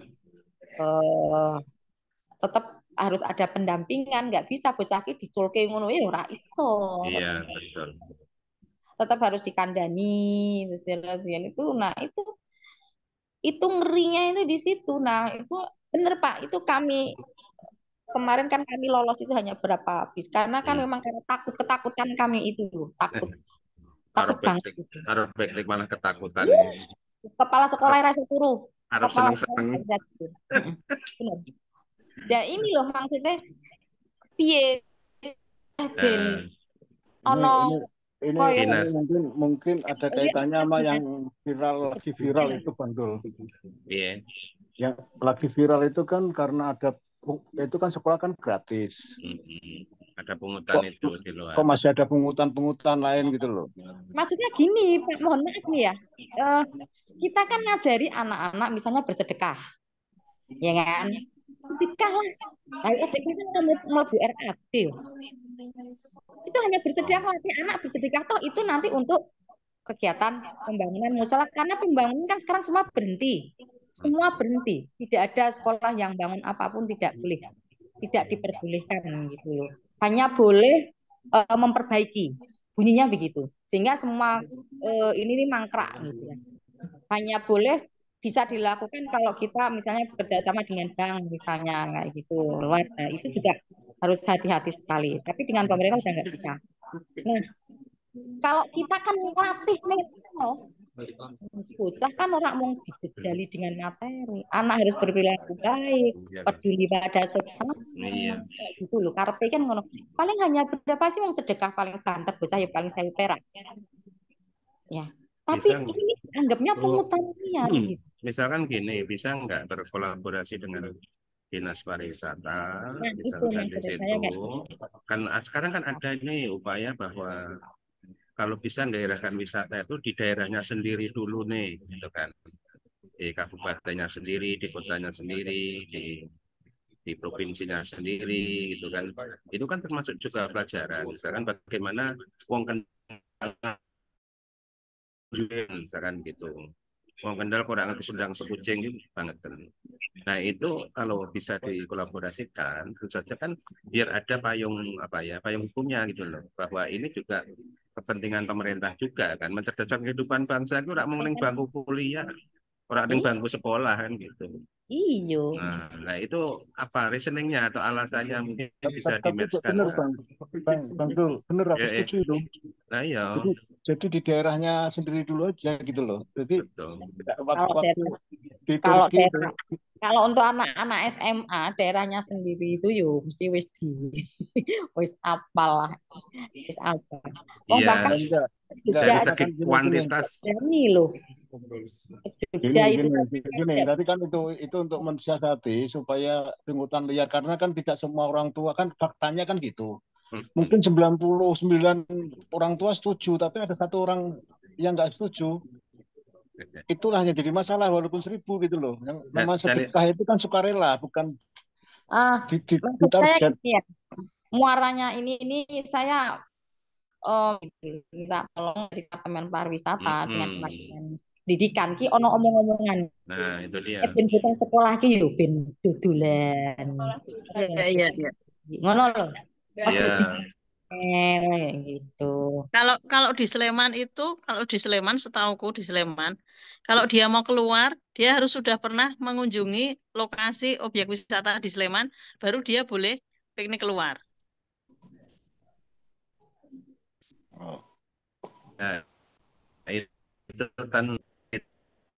tetap harus ada pendampingan, nggak bisa bocah ki diculke ngono ya ora iso. Iya, betul. Tetap harus dikandani itu. Nah, itu ngerinya itu di situ. Nah, itu benar Pak, itu kemarin kan kami lolos itu hanya berapa bis karena kan memang karena ketakutan kami itu takut banget gitu. Harus baik malah ketakutan. Kepala sekolah rasa turu. Harus seneng-seneng. Benar. Dan ini loh maksudnya piye ben ono ini mungkin ada kaitannya sama yang lagi viral itu Bang Dul. Iya. Yang lagi viral itu kan karena itu kan sekolah kan gratis. Ada pungutan itu di luar. Kok masih ada pungutan lain gitu loh. Maksudnya gini, Pak, mohon maaf nih ya. Kita kan ngajari anak-anak misalnya bersedekah. Ya kan? Sedekah lah. Sedekah kan mau RAB. Itu hanya bersedekah, anak bersedekah toh itu nanti untuk kegiatan pembangunan musola karena pembangunan kan sekarang semua berhenti. Semua berhenti. Tidak ada sekolah yang bangun apapun tidak boleh. Tidak diperbolehkan gitu loh. Hanya boleh memperbaiki. Bunyinya begitu. Sehingga semua ini mangkrak gitu ya. Hanya boleh bisa dilakukan kalau kita misalnya bekerja sama dengan bank misalnya kayak gitu. Nah, itu juga harus hati-hati sekali. Tapi dengan pemerintah udah nggak bisa. Nah, kalau kita kan melatih mental, bocah kan orang mau dijejali dengan materi. Anak harus berperilaku baik, peduli pada sesama. Gitu loh. Karpe kan ngono. Paling hanya berapa sih yang sedekah paling banter bocah ya paling 1.000 perak. Ya. Tapi ini anggapnya pungutan liar. Gitu. Misalkan gini, bisa nggak berkolaborasi dengan dinas pariwisata, misalkan di situ, kan sekarang kan ada ini upaya bahwa kalau bisa daerahkan wisata itu di daerahnya sendiri dulu nih, gitu kan, di kabupatennya sendiri, di kotanya sendiri, di provinsinya sendiri, gitu kan, itu kan termasuk juga pelajaran, misalkan bagaimana uang Kendal, misalkan gitu. Wong Kendal kurang sedang sepucing gitu banget kan. Nah itu kalau bisa dikolaborasikan, tentu saja kan biar ada payung payung hukumnya gitu loh. Bahwa ini juga kepentingan pemerintah juga kan mencerdaskan kehidupan bangsa itu orang mengeling bangku kuliah, orang ning bangku sekolah kan gitu. Iyo. Nah itu apa reasoningnya atau alasannya mungkin bisa dimatchkan. Bang Dul, bener aku setuju itu. Nah iya. Jadi di daerahnya sendiri dulu aja gitu loh. Jadi kalau untuk anak-anak SMA daerahnya sendiri itu yo mesti wis apal lah. Wis apal. Oh bahkan dari segi kuantitas ini loh. Gini, tadi kan itu untuk mensiasati supaya pungutan liar karena kan tidak semua orang tua kan faktanya kan gitu. Mungkin 99 orang tua setuju, tapi ada satu orang yang nggak setuju. Itulah yang jadi masalah walaupun 1.000 gitu loh. Yang namanya sedekah itu kan sukarela, bukan ditarget. Ya. Muaranya ini saya minta tolong dari Departemen Pariwisata dengan Kementerian Pendidikan ki ono omong-omongan. Nah, itu dia. Ben kita sekolah ki yo ben dodolan. Iya. Ngono loh. Iya. Gitu. Kalau di Sleman itu, setauku di Sleman, kalau dia mau keluar, dia harus sudah pernah mengunjungi lokasi objek wisata di Sleman, baru dia boleh piknik keluar. Nah, itu kan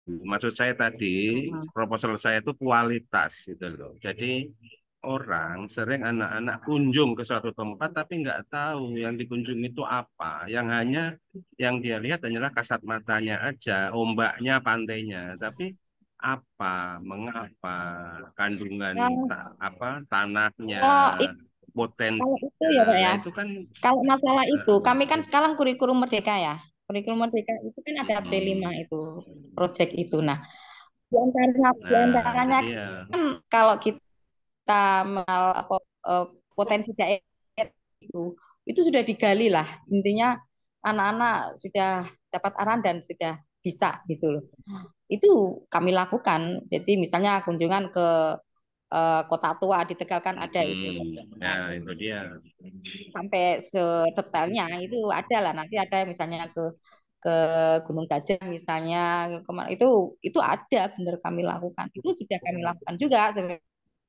maksud saya tadi proposal saya itu kualitas gitu loh. Jadi orang sering anak-anak kunjung ke suatu tempat tapi nggak tahu yang dikunjungi itu apa. Yang hanya yang dia lihat hanyalah kasat matanya aja, ombaknya, pantainya. Tapi apa, mengapa, kandungan Nah, tanahnya, kalau itu potensinya. ya Pak ya, Nah, itu kan kalau masalah itu, eh, kami kan sekarang kurikulum Merdeka ya. Kurikulum Merdeka itu kan ada P5 mm, itu, proyek itu. Nah, di nah itu antaranya dia. kan kalau kita apa potensi daerah itu sudah digali lah. Intinya anak-anak sudah dapat arahan dan sudah bisa gitu loh. Itu kami lakukan. Jadi misalnya kunjungan ke Kota Tua di Tegal kan ada itu. Nah, Nah itu dia. sampai sedetailnya itu ada lah, nanti ada misalnya ke Gunung Gajah misalnya itu ada benar kami lakukan, itu sudah kami lakukan juga sebagai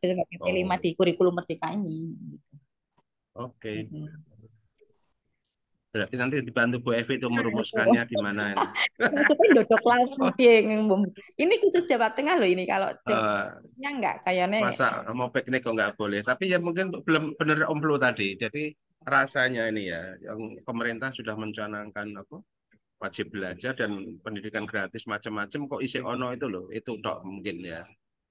P5 Oh, di kurikulum Merdeka ini. oke. Mm-mm. Berarti nanti dibantu Bu Evi itu merumuskannya gimana ini. Maksudnya dodok Oh, lagi ini khusus Jawa Tengah loh, ini kalau Jawa eh, Tengah enggak kayaknya. masa mau piknik kok nggak boleh. Tapi ya mungkin belum benar Om Flu tadi. Jadi rasanya ini ya, yang pemerintah sudah mencanangkan apa wajib belajar dan pendidikan gratis macam-macam kok isi ono itu loh. Itu dok mungkin ya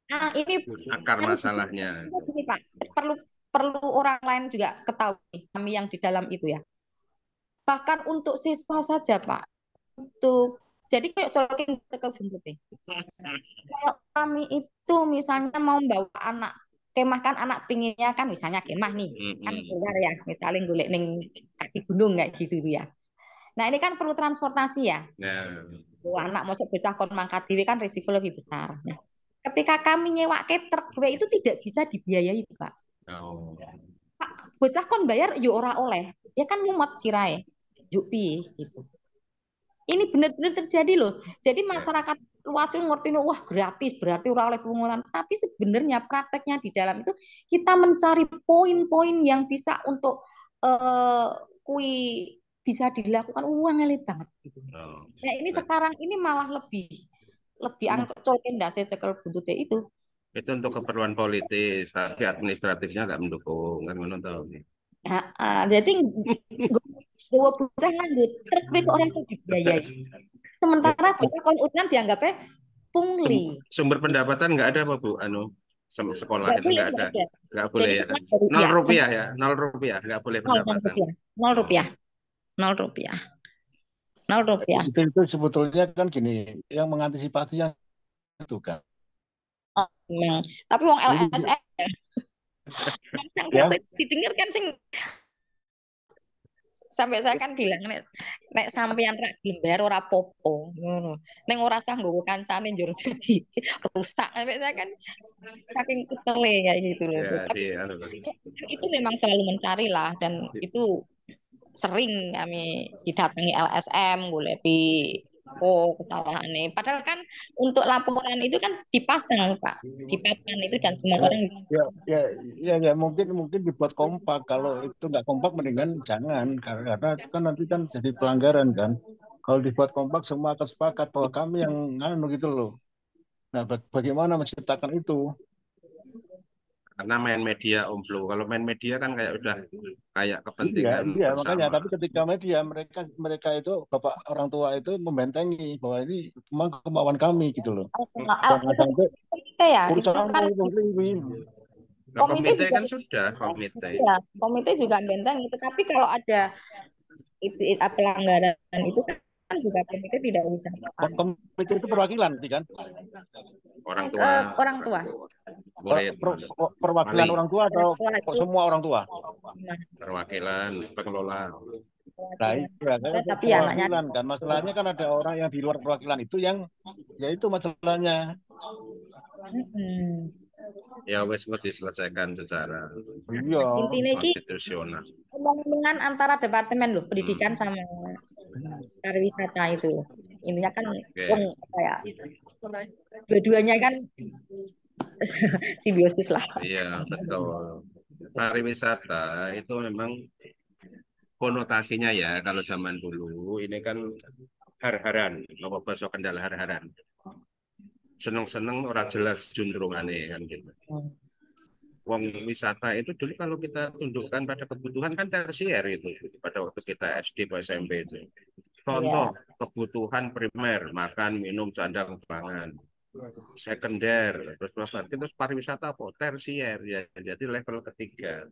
Nah, ini akar kan masalahnya. gini, Pak, perlu perlu orang lain juga ketahui, kami yang di dalam itu ya. Bahkan untuk siswa saja, Pak. Untuk jadi kayak colokin tekel buntut nih. Kalau kami itu misalnya mau bawa anak kemah, kan anak pinginnya kan misalnya kemah nih, kan Mm-mm. keluar ya, misalnya golek ning kaki gunung kayak gitu tuh ya. Nah, ini kan perlu transportasi ya. Nah, Anak masuk bocah kon mangkat dhewe kan risiko lebih besar. Nah, ketika kami nyewa truk gue itu tidak bisa dibiayai, Pak. oh. Pak, bocah kon bayar yo ora oleh. Ya kan mumet sirahe. Yuk piye gitu. Ini benar-benar terjadi loh. Jadi Ya. masyarakat luas itu ngerti wah gratis berarti ora oleh pungutan. Tapi sebenarnya prakteknya di dalam itu kita mencari poin-poin yang bisa untuk eh kui bisa dilakukan uang elit banget gitu. Oh. Nah, ini Nah, sekarang ini malah lebih lebih colken dah saya cekel buntutnya itu. itu untuk keperluan politis, tapi administratifnya nggak mendukung kan menonton. Nah, jadi gue bocah nganggur, terus kok orang sudah dibiayai. Sementara bocah kon udan dianggapnya pungli. Sumber pendapatan nggak ada apa Bu? Sekolah Nggak itu boleh, nggak nggak ada, ada. nggak boleh Jadi ya. semua dari Nol dia, rupiah semua ya, 0 rupiah nggak boleh nol pendapatan. rupiah, nol Oh, rupiah, nol rupiah, nol rupiah. Itu sebetulnya kan gini, yang mengantisipasi yang itu kan. Oh, memang. Tapi uang Jadi LSM yang satu ya, didengar kan sing sampai saya kan bilang nek sampean rak gelem bayar ora popo ngono. Ning ora sah nggowo kancane njur dadi rusak. Sampai saya kan saking kesele kayak gitu loh. ya Tapi anu, itu memang selalu mencari lah, dan itu sering kami didatangi LSM boleh oh kesalahan nih. Padahal kan untuk laporan itu kan dipasang Pak, di papan itu dan semua ya, orang. ya, ya, ya, mungkin mungkin dibuat kompak. Kalau itu nggak kompak, mendingan jangan, karena itu kan nanti kan jadi pelanggaran kan. Kalau dibuat kompak, semua akan sepakat bahwa kami yang nganu gitu loh. Nah, bagaimana menciptakan itu? karena main media Om Flu. Kalau main media kan kayak udah kayak Iya, kepentingan iya, makanya. bersama. Tapi ketika media mereka mereka itu bapak orang tua itu membentengi bahwa ini memang kemauan kami gitu loh. Jangan Itu sampai komite ya, itu urusan kan ini. Nah, komite komite juga kan sudah komite. ya, komite juga benteng itu. Tapi kalau ada pelanggaran itu kan juga komite tidak bisa apa. Komite itu perwakilan, nanti kan? Orang tua, Orang tua, murid, Perwakilan wali, orang tua atau orang tua itu semua orang tua? perwakilan, pengelola. Nah, perwakilan, iya, saya tapi anaknya perwakilan kan. Masalahnya kan ada orang yang di luar perwakilan itu yang, ya itu masalahnya. mm-mm. Ya wes kok diselesaikan secara Iya. Intinya ini konstitusional. omongan antara departemen loh pendidikan sama pariwisata itu. Intinya kan wong Oke. apa ya, dua-duanya kan simbiosis lah. Iya, betul. Pariwisata itu memang konotasinya ya kalau zaman dulu ini kan har-haran, apa bahasa Kendal har-haran. Seneng-seneng orang jelas juntrungannya kan gitu. Wong wisata itu dulu kalau kita tundukkan pada kebutuhan kan tersier itu pada waktu kita SD atau SMP itu. Iya. Contoh kebutuhan primer, makan, minum, sandang, pangan. sekunder, terus pariwisata tersier ya, jadi level ketiga.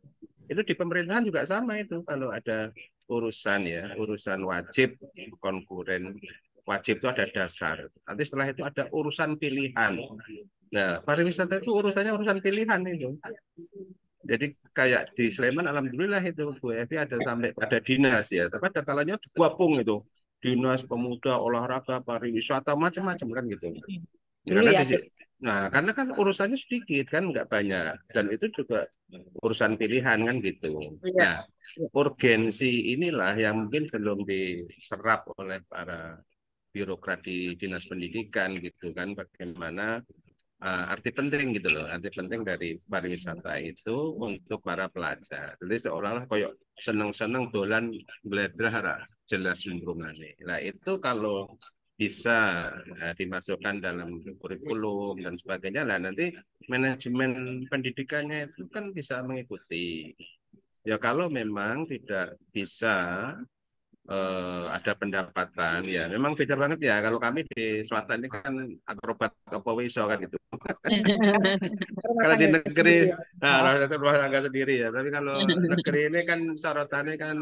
Itu di pemerintahan juga sama itu, kalau ada urusan wajib konkuren, wajib itu ada dasar. Nanti setelah itu ada urusan pilihan. Nah, pariwisata itu urusan pilihan itu. Jadi kayak di Sleman, alhamdulillah itu Bu Evi ada sampai pada dinas ya, tapi ada kalanya gabung itu, dinas pemuda, olahraga, pariwisata, macam-macam kan gitu. Dulu ya, Nah, karena kan urusannya sedikit kan, nggak banyak, dan itu juga urusan pilihan kan gitu. Nah, urgensi inilah yang mungkin belum diserap oleh para birokrat di dinas pendidikan gitu kan, bagaimana arti penting gitu loh, arti penting dari pariwisata itu untuk para pelajar. Jadi seolah-olah koyok seneng-seneng dolan belajar jelas lingkungannya. Nah itu kalau bisa dimasukkan dalam kurikulum dan sebagainya, lah nanti manajemen pendidikannya itu kan bisa mengikuti. Ya kalau memang tidak bisa ada pendapatan ya memang beda banget ya, kalau kami di swasta ini kan akrobat apa wiso kan gitu. rumah Kalau di tangga negeri, sendiri ya. nah Oh. itu rumah tangga sendiri ya, tapi kalau negeri ini kan sorotannya kan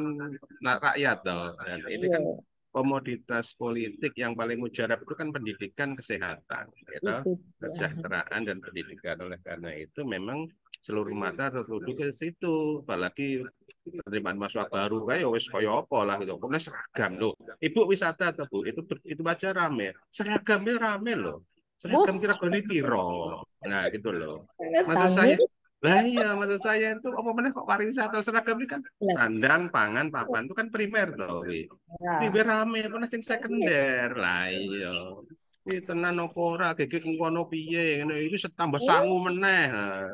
rakyat toh. Dan ini kan Iya, komoditas politik yang paling mujarab itu kan pendidikan, kesehatan gitu, itu. kesejahteraan dan pendidikan. Oleh karena itu memang seluruh mata tertuju ke situ, apalagi penerimaan mahasiswa baru kayak wis koyo apa lah gitu. Pokoknya seragam loh. Ibu wisata atau Bu, itu aja rame. Seragamnya rame loh. Wah, Seragam kira-kira piro. Nah, gitu loh. Maksud rame. saya, lah iya, maksud saya itu apa mana kok pariwisata, seragam ini kan sandang, pangan, papan itu kan primer loh. Nah, Primer rame apa sing sekunder. Lah iya. Itu tenan apa ora gegek ngono piye ngene iki setambah sangu meneh. Nah,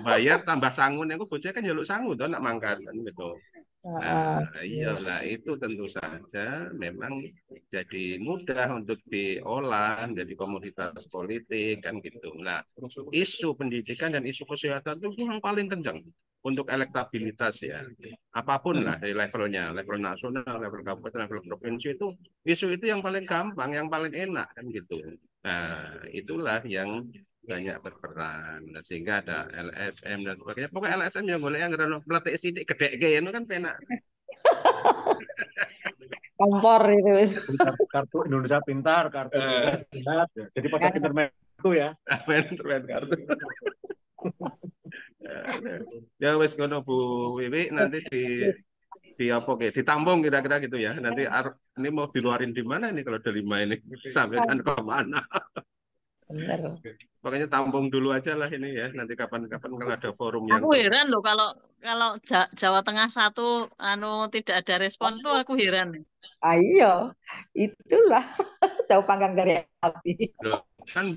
bayar tambah sangun, aku bocah kan jaluk sangu tuh nak mangkat kan gitu. Nah, iyalah itu tentu saja memang jadi mudah untuk diolah menjadi komoditas politik kan gitu. Nah, isu pendidikan dan isu kesehatan itu yang paling kencang untuk elektabilitas ya. Apapun lah dari levelnya, level nasional, level kabupaten, level provinsi itu isu itu yang paling gampang, yang paling enak kan gitu. Nah, itulah yang banyak berperan. Nah, sehingga ada LSM dan sebagainya. Pokoknya LSM yang boleh yang melatih sidik gede itu kan penak. kompor itu. Kartu Indonesia Pintar, kartu Indonesia Pintar. Jadi pada pintar main itu ya. Main kartu. Ya wes ngono Bu Wiwi, nanti di apa oke ditampung kira-kira gitu ya. Nanti ini mau diluarin di mana ini kalau ada 5 ini, sampaikan ke mana. Bener. Makanya tampung dulu aja lah ini ya. Nanti kapan-kapan kalau ada forum yang Aku heran loh kalau kalau Jawa Tengah satu tidak ada respon tuh aku heran. Ayo, itulah jauh panggang dari api. loh, kan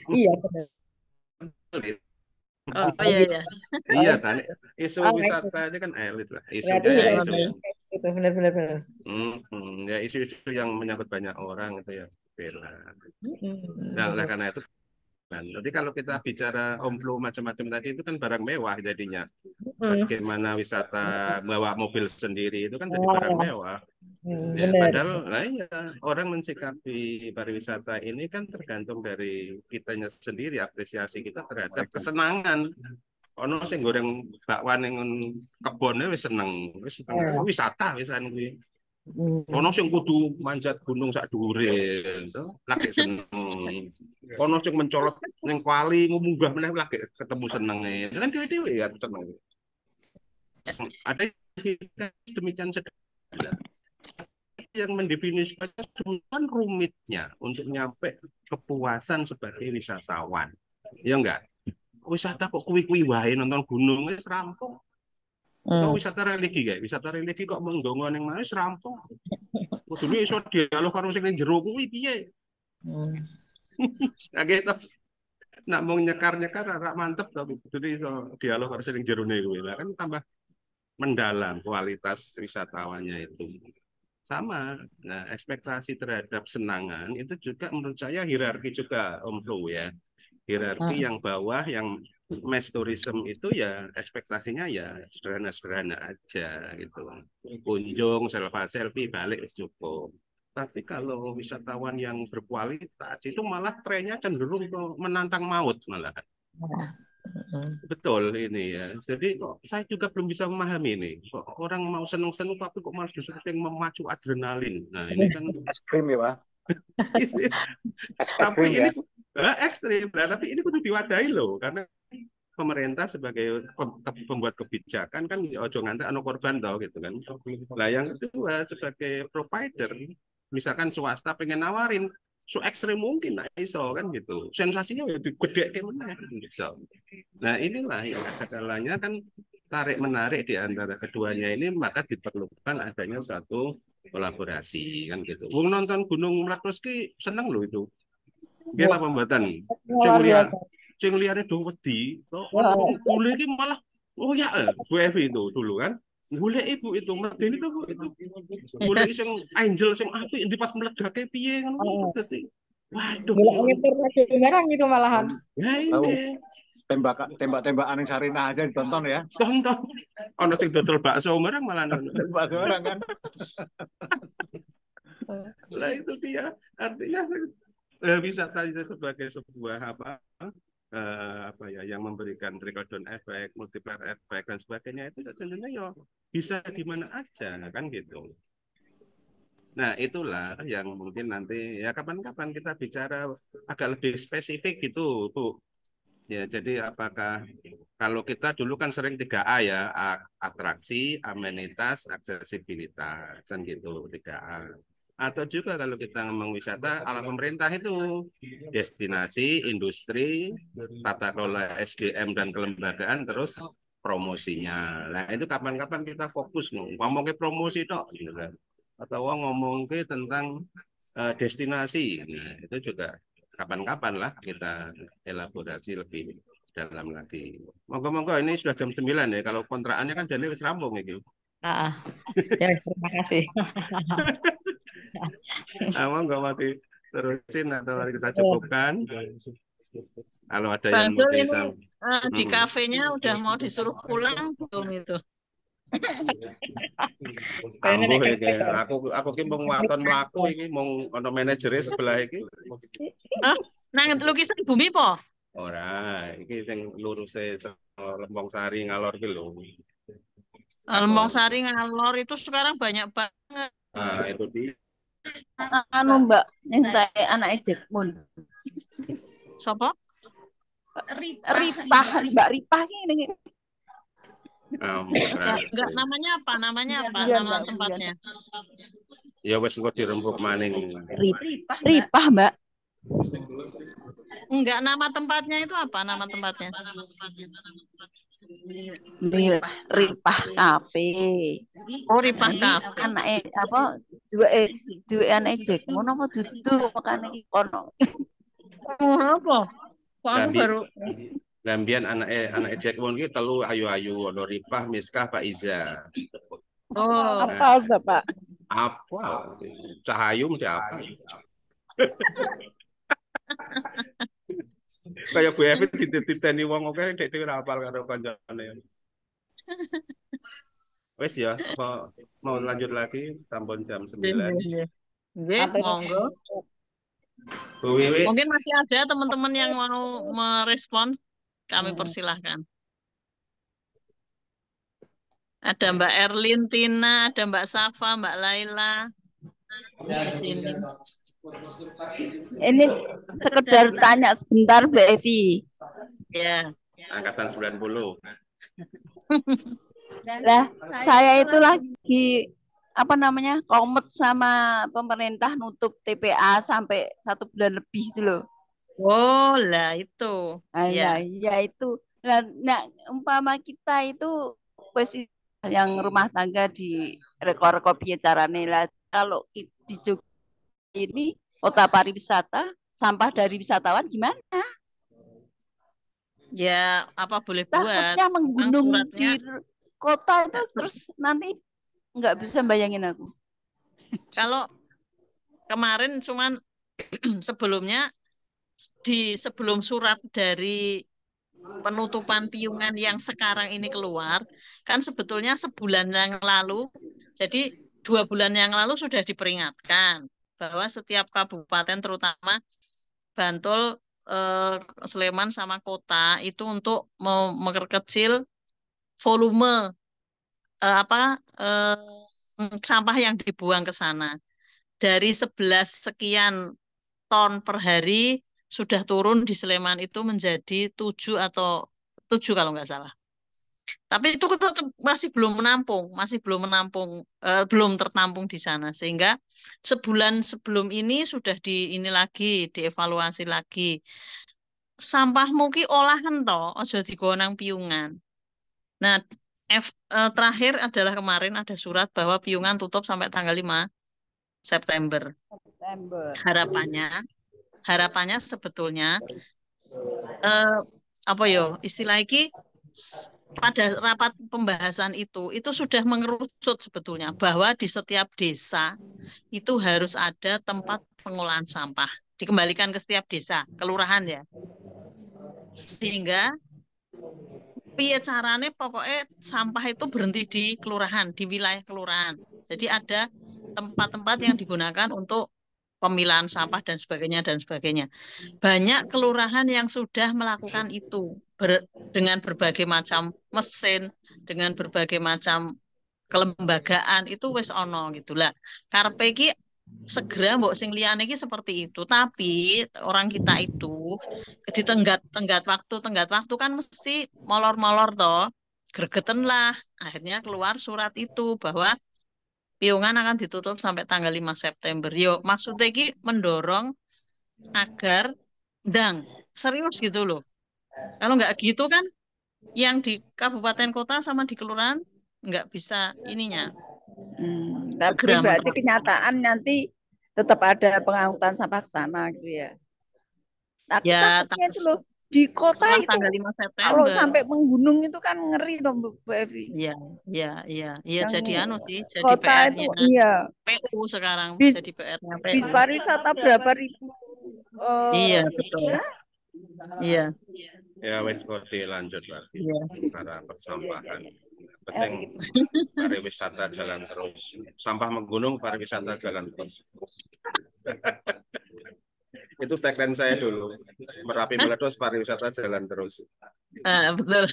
Iya, benar. Oh, Oh, iya gitu. ya. iya kan isu Oh, itu. wisata ini kan elit lah, Berarti isunya ya isu yang itu benar-benar benar. ya isu-isu yang menyangkut banyak orang itu ya bela. Nah oleh Benar. karena itu kan jadi kalau kita bicara omplo macam-macam tadi itu kan barang mewah jadinya, bagaimana wisata bawa mobil sendiri itu kan jadi barang mewah. Ya, Benar. padahal lah ya, orang mensikapi pariwisata ini kan tergantung dari kitanya sendiri, apresiasi kita terhadap kesenangan. Ono sing goreng bakwan ning kebone wis seneng, wisata wisan kuwi. Ono sing kudu manjat gunung sak dhuwure, lagi seneng. Ono sing mencolot ning kuali munggah meneh lagi ketemu senenge. Kan dhewe-dhewe ya seneng. Ada demikian sederhana yang mendefinisikannya cuma rumitnya untuk nyampe kepuasan sebagai wisatawan. Ya enggak? Wisata kok kuwi-kuwi wae nonton gunung wis rampung. Kok wisata religi kayak, wisata religi kok menggongo ning wis rampung. Kudune iso dialog karo sing ning jero kuwi piye? Nah gitu. Nak mau nyekar-nyekar rak mantep to kudune iso dialog karo sing ning jerone kuwi. Lah kan tambah mendalam kualitas wisatawannya itu. Sama. Nah, ekspektasi terhadap senangan itu juga menurut saya hierarki juga Om Flu ya. Hierarki yang bawah, yang mass tourism itu ya ekspektasinya ya sederhana-sederhana aja gitu. Kunjung, selfie, balik cukup. Tapi kalau wisatawan yang berkualitas itu malah trennya cenderung ke menantang maut malah. Betul ini ya. Jadi kok saya juga belum bisa memahami ini. Kok orang mau seneng-seneng tapi kok malah justru yang memacu adrenalin. Nah ini kan ekstrim ya Pak. tapi Ekstrim ini ya. ekstrim. Nah, tapi ini kudu diwadahi loh karena pemerintah sebagai pembuat kebijakan kan ojo ngantek anu korban tau gitu kan. Nah yang kedua sebagai provider misalkan swasta pengen nawarin so ekstrim mungkin nah iso kan gitu sensasinya ya gede kayak mana bisa. Nah inilah yang ada kalanya kan tarik menarik di antara keduanya ini maka diperlukan adanya satu kolaborasi kan gitu. Wong nonton Gunung Meletus ki seneng loh itu. Dia Wah, apa pembuatan sing luar lihat biasa. sing liyane do wedi to ono Wah, wong bule iki malah oh ya Bu Evi itu dulu kan golek ibu itu medeni itu Bu itu golek sing angel sing apik ndi pas meledake piye ngono oh, dadi waduh gila ngeter lagi beneran gitu malahan. ya Tahu ini tembak-tembakan yang Sarinah aja ditonton ya. tonton ono sing dodol bakso merang malah ono. Pak orang kan. Lah itu dia artinya wisata itu sebagai sebuah apa ya yang memberikan trickle down effect, multiplier effect dan sebagainya itu tentunya ya bisa di mana aja kan gitu. Nah, itulah yang mungkin nanti ya kapan-kapan kita bicara agak lebih spesifik gitu, Bu. Ya, jadi apakah kalau kita dulu kan sering 3A ya, atraksi, amenitas, aksesibilitas, kan gitu 3A. Atau juga kalau kita ngomong wisata ala pemerintah itu destinasi, industri, tata kelola SDM dan kelembagaan, terus promosinya. Nah itu kapan-kapan kita fokus ngomongin promosi dok, gitu kan. Atau ngomongin tentang destinasi. Nah itu juga kapan-kapan lah kita elaborasi lebih dalam lagi. Monggo-monggo ini sudah jam 9 ya. Kalau kontrakannya kan jadi wis rampung gitu. Ah, ya terima kasih. Monggo mati terusin atau kita cukupkan. Kalau ada Bang yang mau Dul ini disampaikan. di kafenya udah mau disuruh pulang belum itu? Ambuh iki. Aku ki mung waton mlaku iki mung ana manajere sebelah iki. Ah, nang lukisan bumi po? Ora, iki sing luruse Lembong Sari ngalor ki lho. Lembong Sari ngalor itu sekarang banyak banget. Nah, itu di Anu Mbak, yang tanya anak Jack Moon. Sopo? Ripah, Mbak Ripah ini. Enggak namanya apa? Namanya apa? Iya, Nama Mbak, tempatnya? ya wis engko dirembuk maning. Ripah, Mbak. Enggak, nama tempatnya itu apa? Nama tempatnya? Ripah Cafe. Oh, Ripah Ini Cafe. anaknya apa? Dua anak Jack Moon apa duduk makanya kono. Oh, apa? Kok aku baru Lambian anak Jack Moon ki telu ayu-ayu ono Ripah, Miskah, Pak Iza. Oh, Apa Bapak? Apa? Cahayu mesti apa? Kayak Bu Evi dititeni wong oke dek dhewe ora hafal karo kancane. Wes ya, apa mau lanjut lagi sampun jam 9. Nggih, monggo. Bu Wiwi. Mungkin masih ada teman-teman yang mau merespon, kami persilahkan. Ada Mbak Erlin, Tina, ada Mbak Safa, Mbak Laila. Di sini. Ini sekedar tanya sebentar Mbak Evi. Ya. Angkatan 90. Lah, saya itu lagi apa namanya komet sama pemerintah nutup TPA sampai 1 bulan lebih itu loh. Oh lah itu. Ya. Ya itu. Nah, umpama kita itu posisi yang rumah tangga di rekor piye carane lah kalau di Jogja ini kota pariwisata, sampah dari wisatawan gimana? Ya, apa boleh buat? Takutnya menggunung di kota itu terus nanti nggak bisa bayangin aku. Kalau kemarin cuman sebelumnya sebelum surat dari penutupan Piungan yang sekarang ini keluar, kan sebetulnya sebulan yang lalu, jadi 2 bulan yang lalu sudah diperingatkan. bahwa setiap kabupaten terutama Bantul, Sleman sama kota itu untuk memperkecil volume sampah yang dibuang ke sana. Dari 11 sekian ton per hari sudah turun di Sleman itu menjadi 7 atau 7 kalau nggak salah. Tapi itu tetap masih belum menampung, belum tertampung di sana. Sehingga sebulan sebelum ini sudah ini lagi, dievaluasi lagi. Sampahmu ki olahan toh, ojo digawa nang piungan. Nah, terakhir adalah kemarin ada surat bahwa piungan tutup sampai tanggal 5 September. Harapannya sebetulnya apa yo istilah iki pada rapat pembahasan itu sudah mengerucut sebetulnya bahwa di setiap desa itu harus ada tempat pengolahan sampah dikembalikan ke setiap desa, kelurahan ya. Sehingga piye carane pokoknya sampah itu berhenti di kelurahan, di wilayah kelurahan. Jadi ada tempat-tempat yang digunakan untuk pemilahan sampah dan sebagainya dan sebagainya. Banyak kelurahan yang sudah melakukan itu dengan berbagai macam mesin, dengan berbagai macam kelembagaan itu wis ono gitulah. Karepe iki segera mbok sing liyane iki seperti itu. Tapi orang kita itu di tenggat waktu kan mesti molor-molor toh. Gregeten lah. Akhirnya keluar surat itu bahwa piungan akan ditutup sampai tanggal 5 September. Yo, maksudnya iki mendorong agar serius gitu loh. Kalau nggak gitu kan yang di kabupaten kota sama di kelurahan nggak bisa ininya. Tapi Segera berarti menerapkan. kenyataan nanti tetap ada pengangkutan sampah ke sana gitu ya. Nah, Ya, takutnya itu loh di kota setelah itu tanggal 5 kalau September. sampai menggunung itu kan ngeri toh Bu Evi. Iya, iya, iya. Iya Yang jadi sih, jadi kota itu PR-nya iya. PU sekarang, Bis jadi PR-nya bis PU. pariwisata berapa ribu Iya, betul. Iya. Ya wes kok dilanjut lagi Iya. para persampahan. Penting gitu. pariwisata jalan terus. Sampah menggunung, pariwisata jalan terus. Itu tagline saya dulu. Merapi meledos, pariwisata jalan terus. Betul.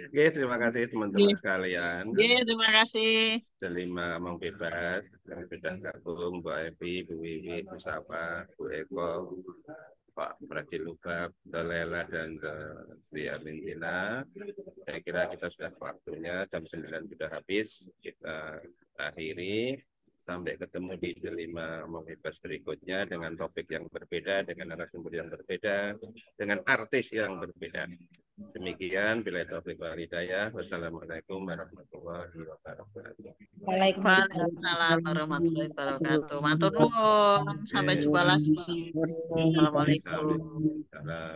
Oke, terima kasih teman-teman sekalian. Oke, terima kasih. Delima Amang Bebas yang sudah gabung, Bu Evi, Bu Wiwi, Bu Sapa, Bu Eko, Pak Pradilubab, Dolela, dan Sri Amintina. Saya kira kita sudah waktunya, jam 9 sudah habis. Kita akhiri. Sampai ketemu di Delima Amang Bebas berikutnya dengan topik yang berbeda, dengan narasumber yang berbeda, dengan artis yang berbeda. Demikian, bila taufiq wal hidayah. Wassalamualaikum warahmatullahi wabarakatuh. Waalaikumsalam warahmatullahi wabarakatuh. Matur nuwun. Sampai jumpa lagi. Assalamualaikum. Waalaikumsalam.